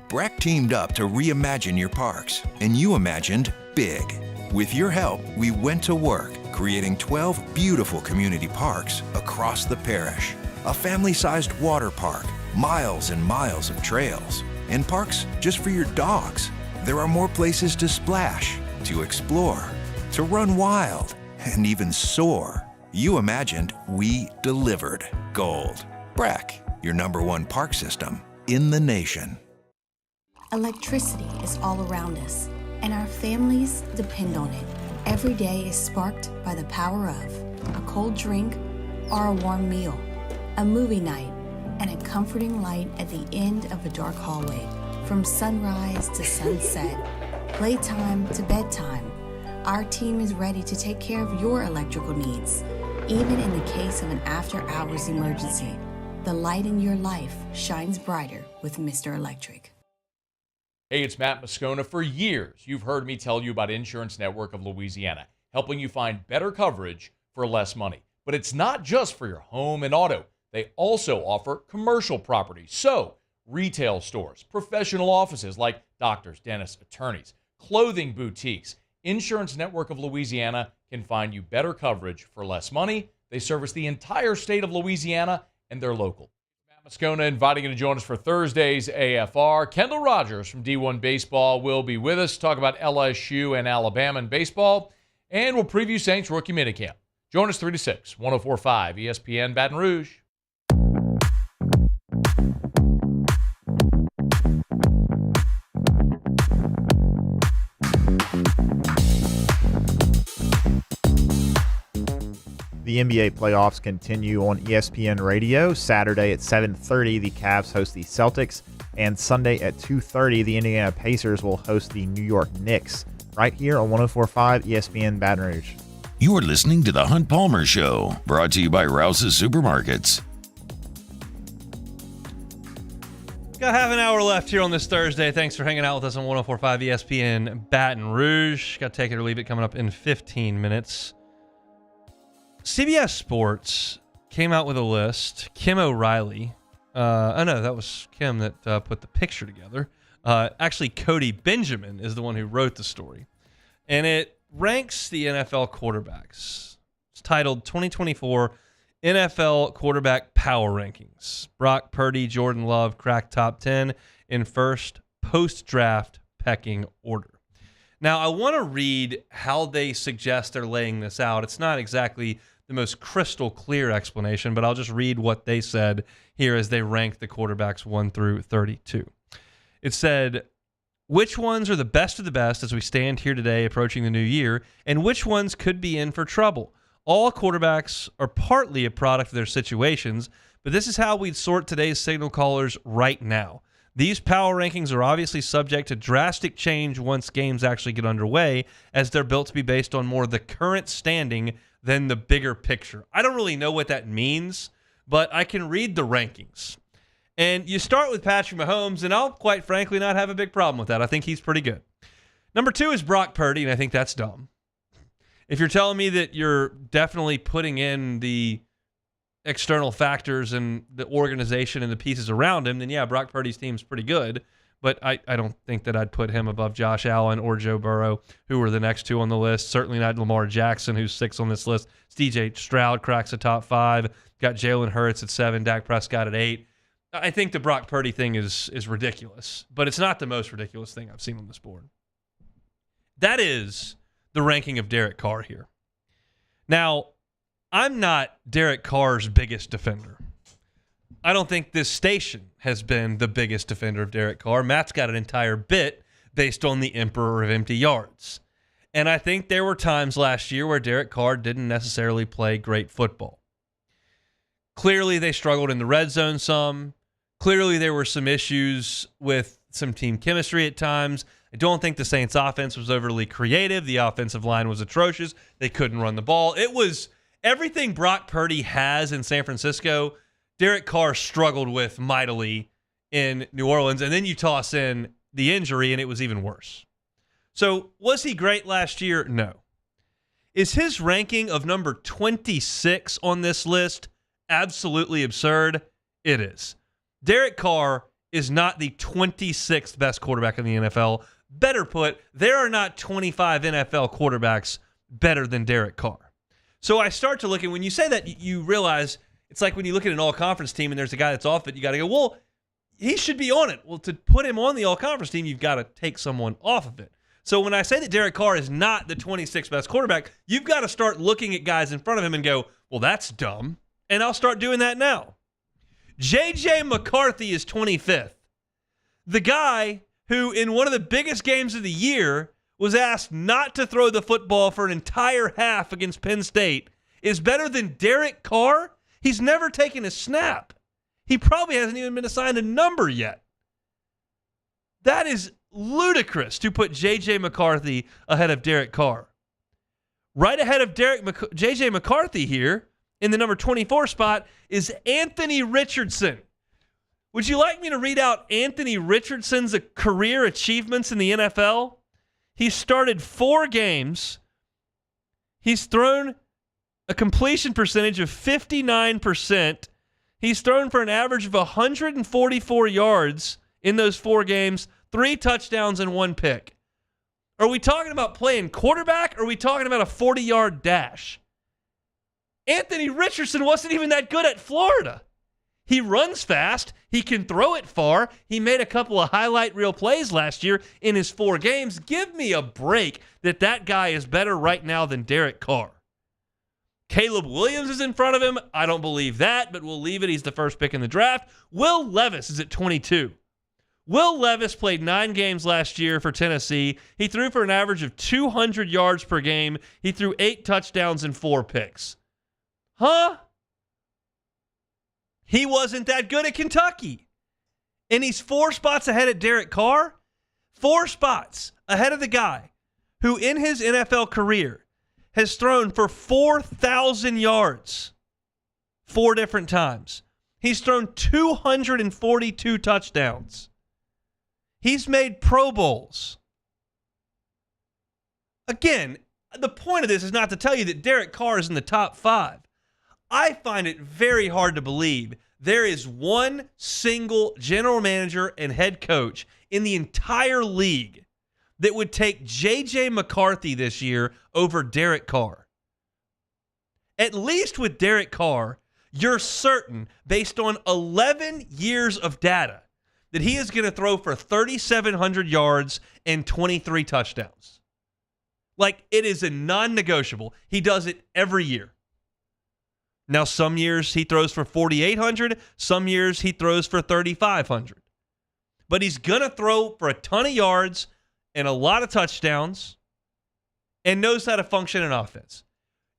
Breck teamed up to reimagine your parks, and you imagined big. With your help, we went to work, creating 12 beautiful community parks across the parish. A family-sized water park, miles and miles of trails, and parks just for your dogs. There are more places to splash, to explore, to run wild, and even soar. You imagined, we delivered. Gold. Breck, your #1 park system in the nation. Electricity is all around us, and our families depend on it. Every day is sparked by the power of a cold drink or a warm meal, a movie night, and a comforting light at the end of a dark hallway. From sunrise to sunset, playtime to bedtime, our team is ready to take care of your electrical needs. Even in the case of an after-hours emergency, the light in your life shines brighter with Mr. Electric. Hey, it's Matt Moscona. For years, you've heard me tell you about Insurance Network of Louisiana, helping you find better coverage for less money. But it's not just for your home and auto. They also offer commercial property. So, retail stores, professional offices like doctors, dentists, attorneys, clothing boutiques. Insurance Network of Louisiana can find you better coverage for less money. They service the entire state of Louisiana, and they're local. Matt Moscona inviting you to join us for Thursday's AFR. Kendall Rogers from D1 Baseball will be with us to talk about LSU and Alabama in baseball, and we'll preview Saints rookie minicamp. Join us 3 to 6, 104.5 ESPN Baton Rouge. The NBA playoffs continue on ESPN Radio. Saturday at 7:30, the Cavs host the Celtics, and Sunday at 2:30, the Indiana Pacers will host the New York Knicks, right here on 104.5 ESPN Baton Rouge. You are listening to The Hunt Palmer Show, brought to you by Rouse's Supermarkets. Got half an hour left here on this Thursday. Thanks for hanging out with us on 104.5 ESPN Baton Rouge. Got to take it or leave it coming up in 15 minutes. CBS Sports came out with a list. Kim O'Reilly. No, that was Kim that put the picture together. Actually, Cody Benjamin is the one who wrote the story. And it ranks the NFL quarterbacks. It's titled 2024 NFL Quarterback Power Rankings. Brock Purdy, Jordan Love cracked top 10 in first post-draft pecking order. Now, I want to read how they suggest they're laying this out. It's not exactly the most crystal clear explanation, but I'll just read what they said here as they rank the quarterbacks 1 through 32. It said, which ones are the best of the best as we stand here today approaching the new year, and which ones could be in for trouble? All quarterbacks are partly a product of their situations, but this is how we'd sort today's signal callers right now. These power rankings are obviously subject to drastic change once games actually get underway, as they're built to be based on more the current standing than the bigger picture. I don't really know what that means, but I can read the rankings. And you start with Patrick Mahomes, and I'll quite frankly not have a big problem with that. I think he's pretty good. Number 2 is Brock Purdy, and I think that's dumb. If you're telling me that you're definitely putting in the external factors and the organization and the pieces around him, then yeah, Brock Purdy's team's pretty good. But I don't think that I'd put him above Josh Allen or Joe Burrow, who were the next 2 on the list. Certainly not Lamar Jackson, who's 6 on this list. DJ Stroud cracks the top 5. Got Jalen Hurts at 7. Dak Prescott at 8. I think the Brock Purdy thing is ridiculous, but it's not the most ridiculous thing I've seen on this board. That is the ranking of Derek Carr here. Now, I'm not Derek Carr's biggest defender. I don't think this station has been the biggest defender of Derek Carr. Matt's got an entire bit based on the Emperor of Empty Yards. And I think there were times last year where Derek Carr didn't necessarily play great football. Clearly, they struggled in the red zone some. Clearly, there were some issues with some team chemistry at times. I don't think the Saints offense was overly creative. The offensive line was atrocious. They couldn't run the ball. It was everything Brock Purdy has in San Francisco, Derek Carr struggled with mightily in New Orleans. And then you toss in the injury, and it was even worse. So was he great last year? No. Is his ranking of number 26 on this list absolutely absurd? It is. Derek Carr is not the 26th best quarterback in the NFL. Better put, there are not 25 NFL quarterbacks better than Derek Carr. So I start to look at, when you say that, you realize it's like when you look at an all-conference team and there's a guy that's off it, you got to go, well, he should be on it. Well, to put him on the all-conference team, you've got to take someone off of it. So when I say that Derek Carr is not the 26th best quarterback, you've got to start looking at guys in front of him and go, well, that's dumb. And I'll start doing that now. J.J. McCarthy is 25th. The guy who, in one of the biggest games of the year, was asked not to throw the football for an entire half against Penn State, is better than Derek Carr? He's never taken a snap. He probably hasn't even been assigned a number yet. That is ludicrous to put J.J. McCarthy ahead of Derek Carr. Right ahead of J.J. McCarthy here, in the number 24 spot, is Anthony Richardson. Would you like me to read out Anthony Richardson's career achievements in the NFL? He started 4 games. He's thrown a completion percentage of 59%. He's thrown for an average of 144 yards in those 4 games, 3 touchdowns and 1 pick. Are we talking about playing quarterback, or are we talking about a 40-yard dash? Anthony Richardson wasn't even that good at Florida. He runs fast. He can throw it far. He made a couple of highlight reel plays last year in his 4 games. Give me a break that guy is better right now than Derek Carr. Caleb Williams is in front of him. I don't believe that, but we'll leave it. He's the first pick in the draft. Will Levis is at 22. Will Levis played 9 games last year for Tennessee. He threw for an average of 200 yards per game. He threw 8 touchdowns and 4 picks. Huh? He wasn't that good at Kentucky. And he's 4 spots ahead of Derek Carr. 4 spots ahead of the guy who in his NFL career has thrown for 4,000 yards 4 different times. He's thrown 242 touchdowns. He's made Pro Bowls. Again, the point of this is not to tell you that Derek Carr is in the top 5. I find it very hard to believe there is one single general manager and head coach in the entire league that would take J.J. McCarthy this year over Derek Carr. At least with Derek Carr, you're certain, based on 11 years of data, that he is going to throw for 3,700 yards and 23 touchdowns. Like, it is a non-negotiable. He does it every year. Now, some years he throws for 4,800. Some years he throws for 3,500. But he's going to throw for a ton of yards and a lot of touchdowns and knows how to function in offense.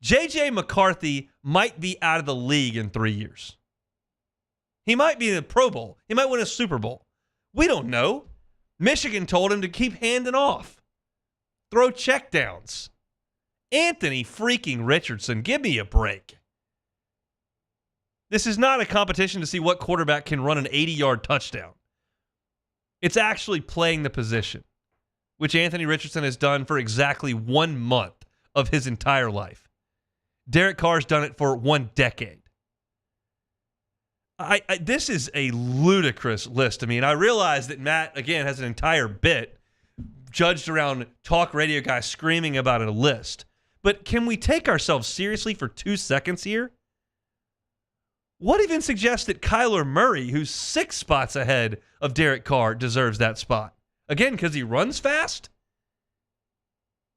J.J. McCarthy might be out of the league in 3 years. He might be in the Pro Bowl. He might win a Super Bowl. We don't know. Michigan told him to keep handing off. Throw checkdowns. Anthony freaking Richardson, give me a break. This is not a competition to see what quarterback can run an 80-yard touchdown. It's actually playing the position, which Anthony Richardson has done for exactly 1 month of his entire life. Derek Carr's done it for 1 decade. This is a ludicrous list to me, and I realize that Matt, again, has an entire bit judged around talk radio guys screaming about a list. But can we take ourselves seriously for 2 seconds here? What even suggests that Kyler Murray, who's 6 spots ahead of Derek Carr, deserves that spot? Again, because he runs fast?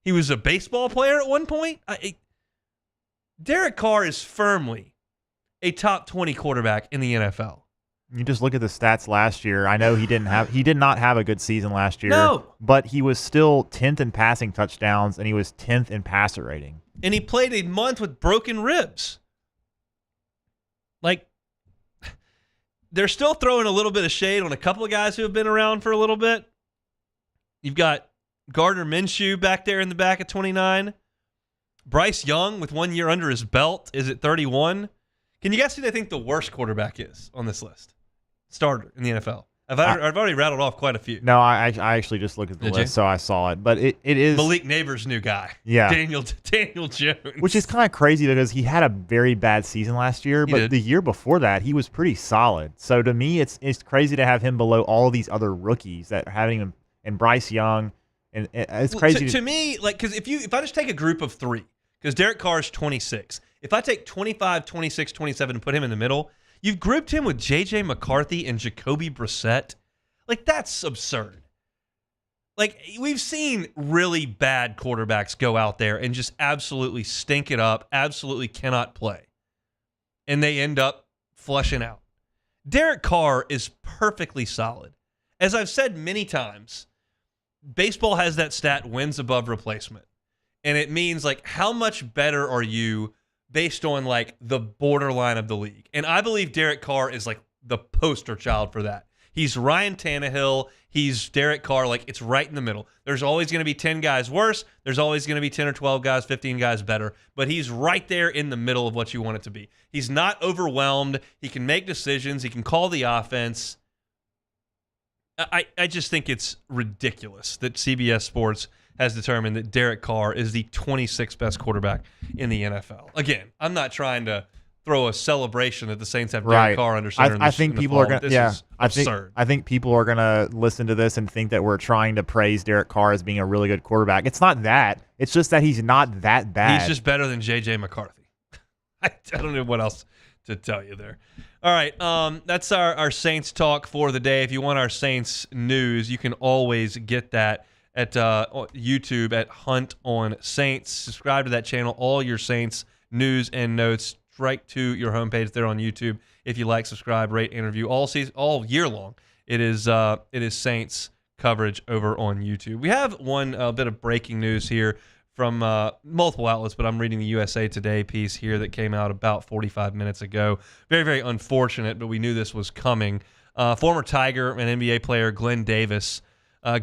He was a baseball player at one point? Derek Carr is firmly a top 20 quarterback in the NFL. You just look at the stats last year. I know he did not have a good season last year. No. But he was still 10th in passing touchdowns, and he was 10th in passer rating. And he played a month with broken ribs. Like, they're still throwing a little bit of shade on a couple of guys who have been around for a little bit. You've got Gardner Minshew back there in the back at 29. Bryce Young, with 1 year under his belt, is at 31. Can you guess who they think the worst quarterback is on this list? Starter in the NFL. I've already rattled off quite a few. No, I actually just looked at the list, so I saw it. But it is Malik Neighbors' new guy. Yeah. Daniel Jones. Which is kind of crazy because he had a very bad season last year, but the year before that, he was pretty solid. So to me, it's crazy to have him below all these other rookies that are having him, and Bryce Young. And it's crazy. To me, like, because if I just take a group of three, because Derek Carr is 26. If I take 25, 26, 27 and put him in the middle, you've grouped him with J.J. McCarthy and Jacoby Brissett. Like, that's absurd. Like, we've seen really bad quarterbacks go out there and just absolutely stink it up, absolutely cannot play. And they end up flushing out. Derek Carr is perfectly solid. As I've said many times, baseball has that stat, wins above replacement. And it means, like, how much better are you based on, like, the borderline of the league? And I believe Derek Carr is, like, the poster child for that. He's Ryan Tannehill. He's Derek Carr. Like, it's right in the middle. There's always going to be 10 guys worse. There's always going to be 10 or 12 guys, 15 guys better. But he's right there in the middle of what you want it to be. He's not overwhelmed. He can make decisions. He can call the offense. I just think it's ridiculous that CBS Sports has determined that Derek Carr is the 26th best quarterback in the NFL. Again, I'm not trying to throw a celebration that the Saints have Derek Carr under center. I think people are going to. Yeah, absurd. I think people are going to listen to this and think that we're trying to praise Derek Carr as being a really good quarterback. It's not that. It's just that he's not that bad. He's just better than J.J. McCarthy. I don't know what else to tell you there. All right, that's our Saints talk for the day. If you want our Saints news, you can always get that at YouTube at Hunt on Saints. Subscribe to that channel. All your Saints news and notes right to your homepage there on YouTube. If you like, subscribe, rate, interview all year long. It is Saints coverage over on YouTube. We have one bit of breaking news here from multiple outlets, but I'm reading the USA Today piece here that came out about 45 minutes ago. Very, very unfortunate, but we knew this was coming. Former Tiger and NBA player Glen Davis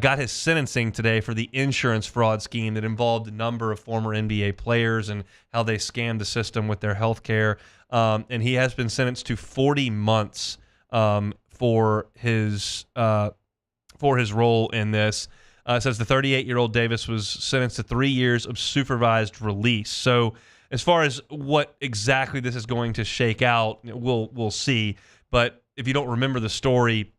got his sentencing today for the insurance fraud scheme that involved a number of former NBA players and how they scammed the system with their health care. And he has been sentenced to 40 months for his role in this. It says the 38-year-old Davis was sentenced to 3 years of supervised release. So as far as what exactly this is going to shake out, we'll see. But if you don't remember the story,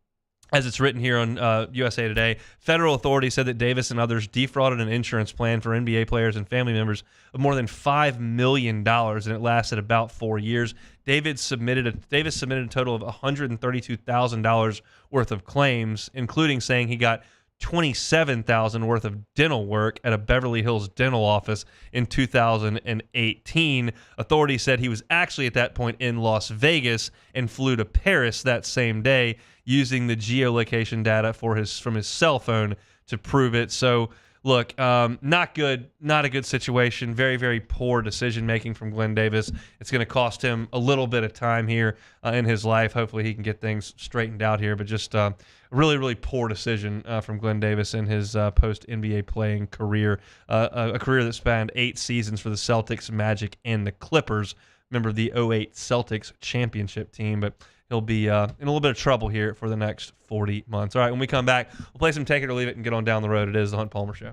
as it's written here on USA Today, federal authorities said that Davis and others defrauded an insurance plan for NBA players and family members of more than $5 million, and it lasted about 4 years. Davis submitted a total of $132,000 worth of claims, including saying he got $27,000 worth of dental work at a Beverly Hills dental office in 2018. Authorities said he was actually at that point in Las Vegas and flew to Paris that same day using the geolocation data from his cell phone to prove it. So look, not good, not a good situation. Very, very poor decision making from Glen Davis. It's going to cost him a little bit of time here in his life. Hopefully he can get things straightened out here, but just really, really poor decision from Glen Davis in his post-NBA playing career, a career that spanned 8 seasons for the Celtics, Magic, and the Clippers. Remember the 2008 Celtics championship team, but he'll be in a little bit of trouble here for the next 40 months. All right, when we come back, we'll play some Take It or Leave It and get on down the road. It is The Hunt Palmer Show.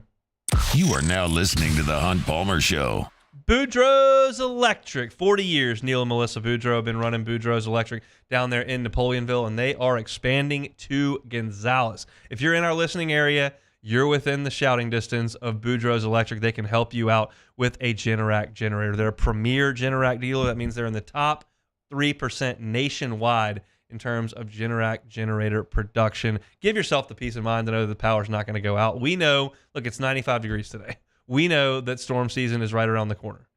You are now listening to The Hunt Palmer Show. Boudreaux's Electric. 40 years Neil and Melissa Boudreaux have been running Boudreaux's Electric down there in Napoleonville, and they are expanding to Gonzales. If you're in our listening area, you're within the shouting distance of Boudreaux's Electric. They can help you out with a Generac generator. They're a premier Generac dealer. That means they're in the top 3% nationwide in terms of Generac generator production. Give yourself the peace of mind to know the power's not going to go out. We know, look, it's 95 degrees today. We know that storm season is right around the corner.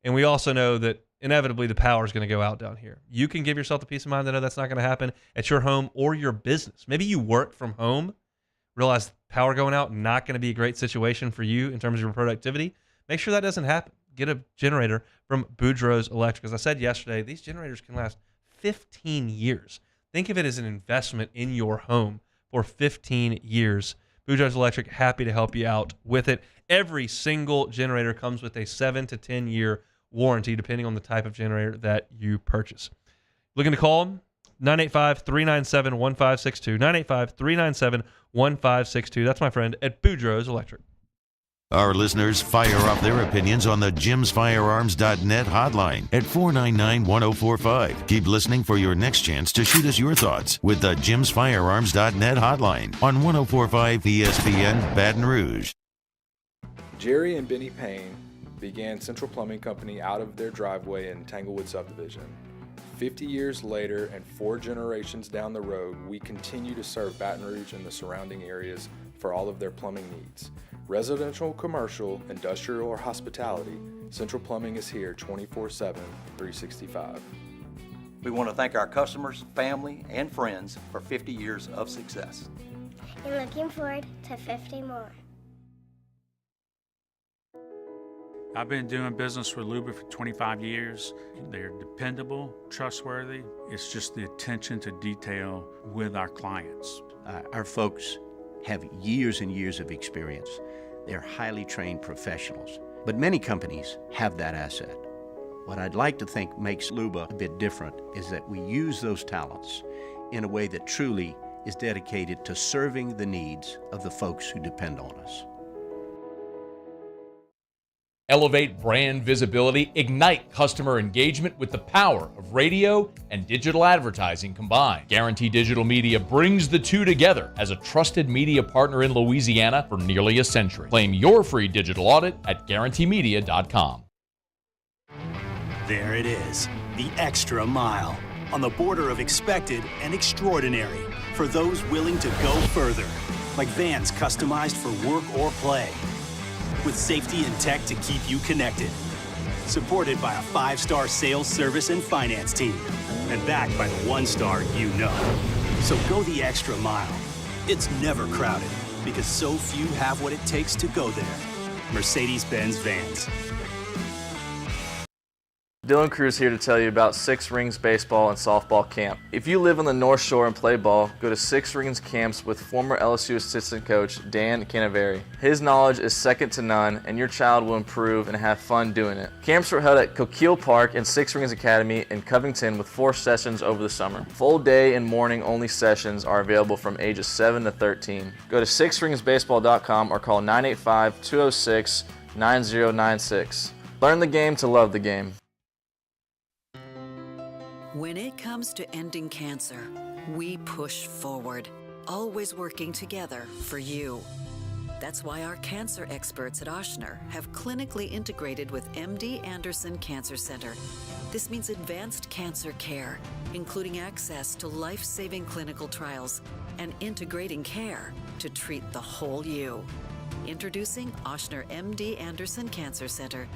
And we also know that inevitably the power is going to go out down here. You can give yourself the peace of mind to know that's not going to happen at your home or your business. Maybe you work from home, realize power going out, not going to be a great situation for you in terms of your productivity. Make sure that doesn't happen. Get a generator from Boudreaux's Electric. As I said yesterday, these generators can last 15 years. Think of it as an investment in your home for 15 years. Boudreaux's Electric, happy to help you out with it. Every single generator comes with a 7 to 10 year warranty, depending on the type of generator that you purchase. Looking to call them? 985-397-1562. 985-397-1562. That's my friend at Boudreaux's Electric. Our listeners fire off their opinions on the jimsfirearms.net hotline at 499-1045. Keep listening for your next chance to shoot us your thoughts with the jimsfirearms.net hotline on 1045 ESPN Baton Rouge. Jerry and Benny Payne began Central Plumbing Company out of their driveway in Tanglewood subdivision. 50 years later and 4 generations down the road, we continue to serve Baton Rouge and the surrounding areas for all of their plumbing needs. Residential, commercial, industrial, or hospitality, Central Plumbing is here 24/7, 365. We want to thank our customers, family, and friends for 50 years of success. And looking forward to 50 more. I've been doing business with Luba for 25 years. They're dependable, trustworthy. It's just the attention to detail with our clients. Our folks have years and years of experience. They're highly trained professionals, but many companies have that asset. What I'd like to think makes Luba a bit different is that we use those talents in a way that truly is dedicated to serving the needs of the folks who depend on us. Elevate brand visibility, ignite customer engagement with the power of radio and digital advertising combined. Guarantee Digital Media brings the two together as a trusted media partner in Louisiana for nearly a century. Claim your free digital audit at guaranteemedia.com. There it is, the extra mile, on the border of expected and extraordinary for those willing to go further, like vans customized for work or play, with safety and tech to keep you connected. Supported by a 5-star sales, service, and finance team. And backed by the 1-star you know. So go the extra mile. It's never crowded because so few have what it takes to go there. Mercedes-Benz Vans. Dylan Cruz here to tell you about Six Rings Baseball and Softball Camp. If you live on the North Shore and play ball, go to Six Rings Camps with former LSU assistant coach Dan Canaveri. His knowledge is second to none, and your child will improve and have fun doing it. Camps were held at Coquille Park and Six Rings Academy in Covington with 4 sessions over the summer. Full day and morning only sessions are available from ages 7 to 13. Go to sixringsbaseball.com or call 985-206-9096. Learn the game to love the game. When it comes to ending cancer, we push forward, always working together for you. That's why our cancer experts at Ochsner have clinically integrated with MD Anderson Cancer Center. This means advanced cancer care, including access to life-saving clinical trials and integrating care to treat the whole you. Introducing Ochsner MD Anderson Cancer Center.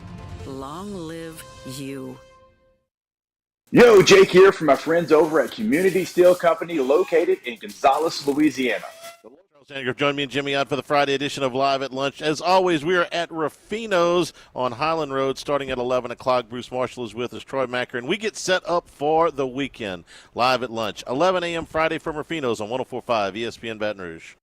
Long live you. Yo, Jake here from my friends over at Community Steel Company located in Gonzales, Louisiana. Join me and Jimmy out for the Friday edition of Live at Lunch. As always, we are at Rufino's on Highland Road starting at 11 o'clock. Bruce Marshall is with us, Troy Macker, and we get set up for the weekend. Live at Lunch, 11 a.m. Friday from Rufino's on 104.5 ESPN Baton Rouge.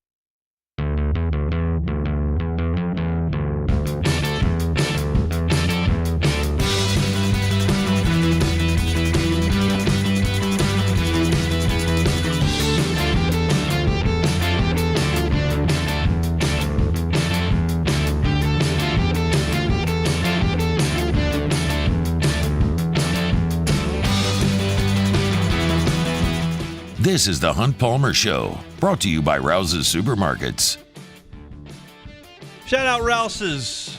This is the Hunt Palmer Show, brought to you by Rouse's Supermarkets. Shout out Rouse's.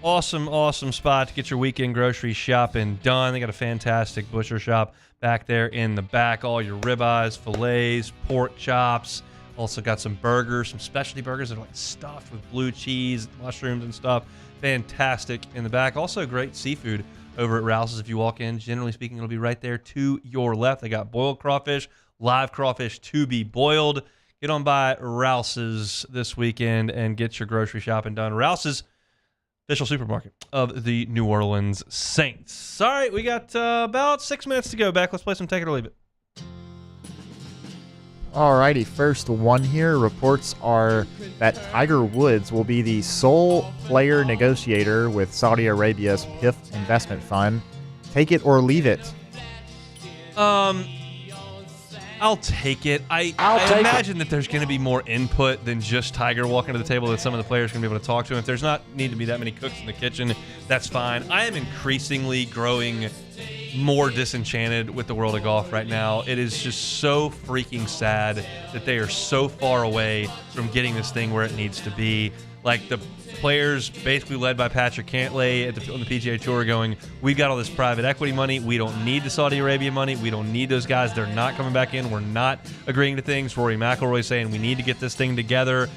Awesome spot to get your weekend grocery shopping done. They got a fantastic butcher shop back there in the back. All your ribeyes, fillets, pork chops. Also got some burgers, some specialty burgers that are like stuffed with blue cheese, mushrooms and stuff. Fantastic in the back. Also great seafood over at Rouse's. If you walk in, generally speaking, it'll be right there to your left. They got boiled crawfish, live crawfish to be boiled. Get on by Rouse's this weekend and get your grocery shopping done. Rouse's, official supermarket of the New Orleans Saints. All right, we got about 6 minutes to go back. Let's play some Take It or Leave It. Alrighty, first one here. Reports are that Tiger Woods will be the sole player negotiator with Saudi Arabia's PIF investment fund. Take it or leave it. I'll take it. I imagine that there's going to be more input than just Tiger walking to the table, that some of the players are going to be able to talk to him. If there's not need to be that many cooks in the kitchen, that's fine. I am increasingly growing more disenchanted with the world of golf right now. It is just so freaking sad that they are so far away from getting this thing where it needs to be. Like, the players, basically led by Patrick Cantlay on the PGA Tour, going, we've got all this private equity money. We don't need the Saudi Arabia money. We don't need those guys. They're not coming back in. We're not agreeing to things. Rory McIlroy saying we need to get this thing together.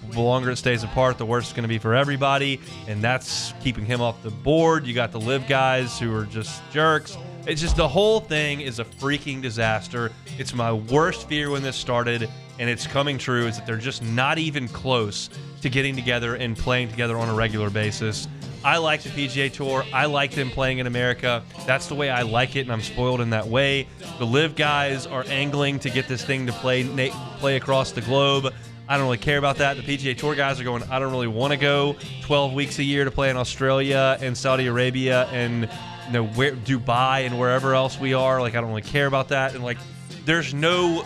The longer it stays apart, the worse it's going to be for everybody, and that's keeping him off the board. You got the live guys who are just jerks. It's just, the whole thing is a freaking disaster. It's my worst fear when this started, and it's coming true, is that they're just not even close to getting together and playing together on a regular basis. I like the PGA Tour. I like them playing in America. That's the way I like it, and I'm spoiled in that way. The live guys are angling to get this thing to play across the globe. I don't really care about that. The PGA Tour guys are going, I don't really want to go 12 weeks a year to play in Australia and Saudi Arabia and Dubai and wherever else we are. Like, I don't really care about that. And, like, there's no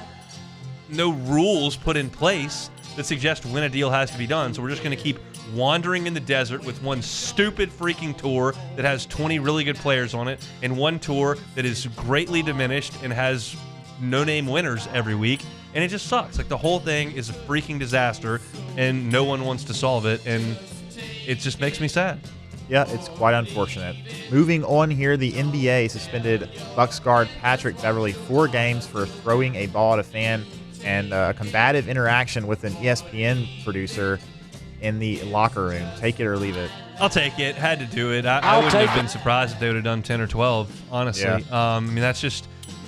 rules put in place that suggest when a deal has to be done. So we're just going to keep wandering in the desert with one stupid freaking tour that has 20 really good players on it, and one tour that is greatly diminished and has no-name winners every week. And it just sucks. Like, the whole thing is a freaking disaster, and no one wants to solve it, and it just makes me sad. Yeah, it's quite unfortunate. Moving on here, the NBA suspended Bucks guard Patrick Beverley 4 games for throwing a ball at a fan and a combative interaction with an ESPN producer in the locker room. Take it or leave it. I'll take it. Had to do it. I wouldn't have been surprised if they would have done 10 or 12, honestly. Yeah. I mean,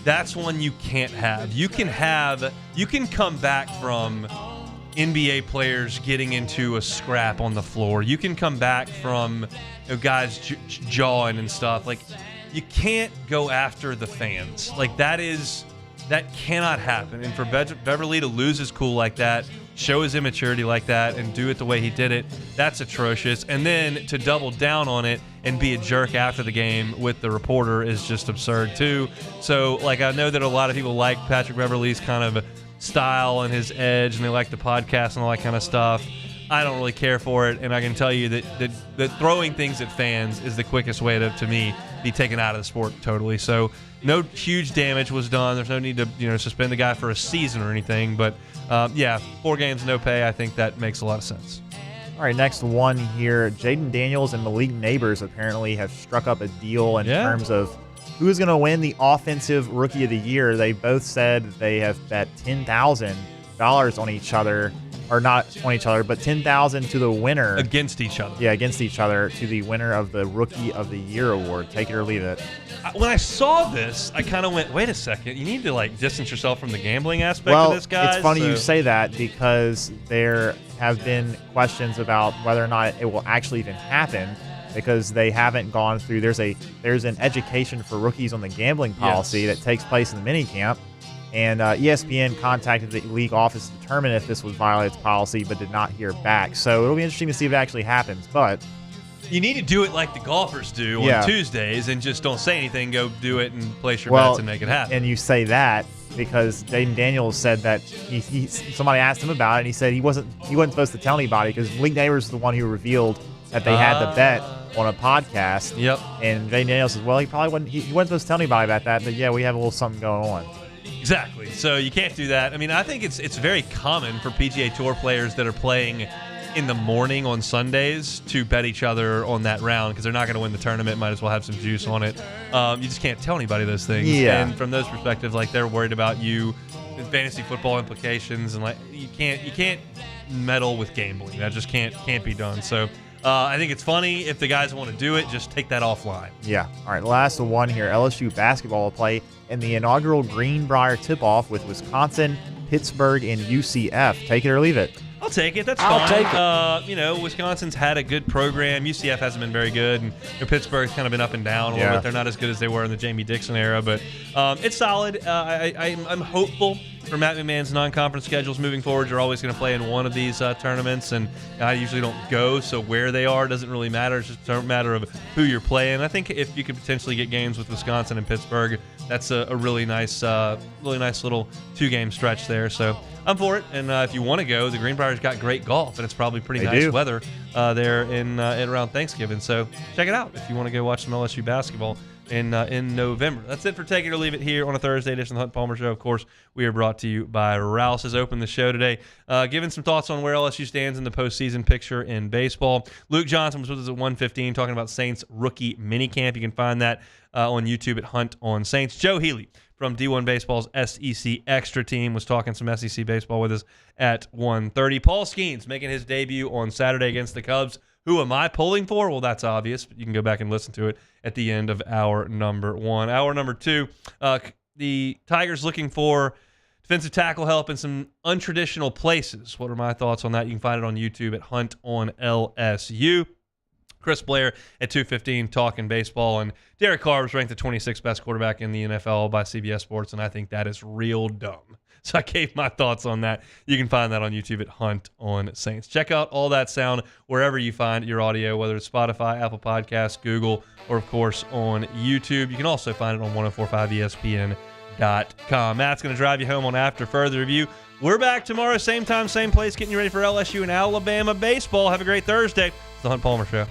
that's one you can't have. You can come back from NBA players getting into a scrap on the floor. You can come back from guys jawing and stuff. Like, you can't go after the fans. Like, that cannot happen. And for Beverly to lose his cool like that, show his immaturity like that, and do it the way he did it, that's atrocious. And then to double down on it and be a jerk after the game with the reporter is just absurd too. So, like, I know that a lot of people like Patrick Beverley's kind of style and his edge, and they like the podcast and all that kind of stuff. I don't really care for it, and I can tell you that throwing things at fans is the quickest way to me, be taken out of the sport totally. So no huge damage was done. There's no need to suspend the guy for a season or anything. But 4 games, no pay. I think that makes a lot of sense. All right, next one here. Jaden Daniels and Malik Neighbors apparently have struck up a deal in terms of who is going to win the Offensive Rookie of the Year. They both said they have bet $10,000 on each other. Or not on each other, but $10,000 to the winner. Against each other. Yeah, against each other, to the winner of the Rookie of the Year award. Take it or leave it. When I saw this, I kind of went, wait a second, you need to distance yourself from the gambling aspect of this, guys. It's funny you say that, because there have been questions about whether or not it will actually even happen, because they haven't gone through. There's an education for rookies on the gambling policy that takes place in the minicamp. And ESPN contacted the league office to determine if this would violate its policy, but did not hear back. So it'll be interesting to see if it actually happens. But you need to do it like the golfers do on Tuesdays, and just don't say anything. Go do it and place your bets and make it happen. And you say that because Jaden Daniels said that somebody asked him about it, and he said he wasn't supposed to tell anybody, because Malik Neighbors is the one who revealed that they had the bet on a podcast. Yep. And Jaden Daniels says, well, he probably wasn't. He wasn't supposed to tell anybody about that, but yeah, we have a little something going on. Exactly. So you can't do that. I mean, I think it's very common for PGA Tour players that are playing in the morning on Sundays to bet each other on that round, because they're not going to win the tournament. Might as well have some juice on it. You just can't tell anybody those things. Yeah. And from those perspectives, like, they're worried about you, fantasy football implications, and like you can't meddle with gambling. That just can't be done. So I think it's funny. If the guys want to do it, just take that offline. Yeah. All right, last one here. LSU basketball will play in the inaugural Greenbrier tip-off with Wisconsin, Pittsburgh, and UCF. Take it or leave it. I'll take it. That's fine. I'll take it. Wisconsin's had a good program. UCF hasn't been very good, and Pittsburgh's kind of been up and down a little bit. They're not as good as they were in the Jamie Dixon era, but it's solid. I'm hopeful for Matt McMahon's non-conference schedules moving forward, you're always going to play in one of these tournaments, and I usually don't go, so where they are doesn't really matter. It's just a matter of who you're playing. I think if you could potentially get games with Wisconsin and Pittsburgh, that's a really nice little 2-game stretch there. So I'm for it. And if you want to go, the Greenbrier's got great golf, and it's probably pretty nice weather there in around Thanksgiving. So check it out if you want to go watch some LSU basketball in November. That's it for Take It or Leave It here on a Thursday edition of the Hunt Palmer Show. Of course, we are brought to you by Rouse. Has opened the show today, giving some thoughts on where LSU stands in the postseason picture in baseball. Luke Johnson was with us at 1:15 talking about Saints rookie minicamp. You can find that on YouTube at Hunt on Saints. Joe Healey from D1 Baseball's SEC Extra Team was talking some SEC baseball with us at 1:30. Paul Skenes making his debut on Saturday against the Cubs. Who am I pulling for? Well, that's obvious, but you can go back and listen to it at the end of hour number 1. Hour number 2, the Tigers looking for defensive tackle help in some untraditional places. What are my thoughts on that? You can find it on YouTube at Hunt on LSU. Chris Blair at 2:15 talking baseball, and Derek Carr was ranked the 26th best quarterback in the NFL by CBS Sports, and I think that is real dumb. So I gave my thoughts on that. You can find that on YouTube at Hunt on Saints. Check out all that sound wherever you find your audio, whether it's Spotify, Apple Podcasts, Google, or, of course, on YouTube. You can also find it on 1045ESPN.com. Matt's going to drive you home on After Further Review. We're back tomorrow, same time, same place, getting you ready for LSU and Alabama baseball. Have a great Thursday. It's the Hunt Palmer Show.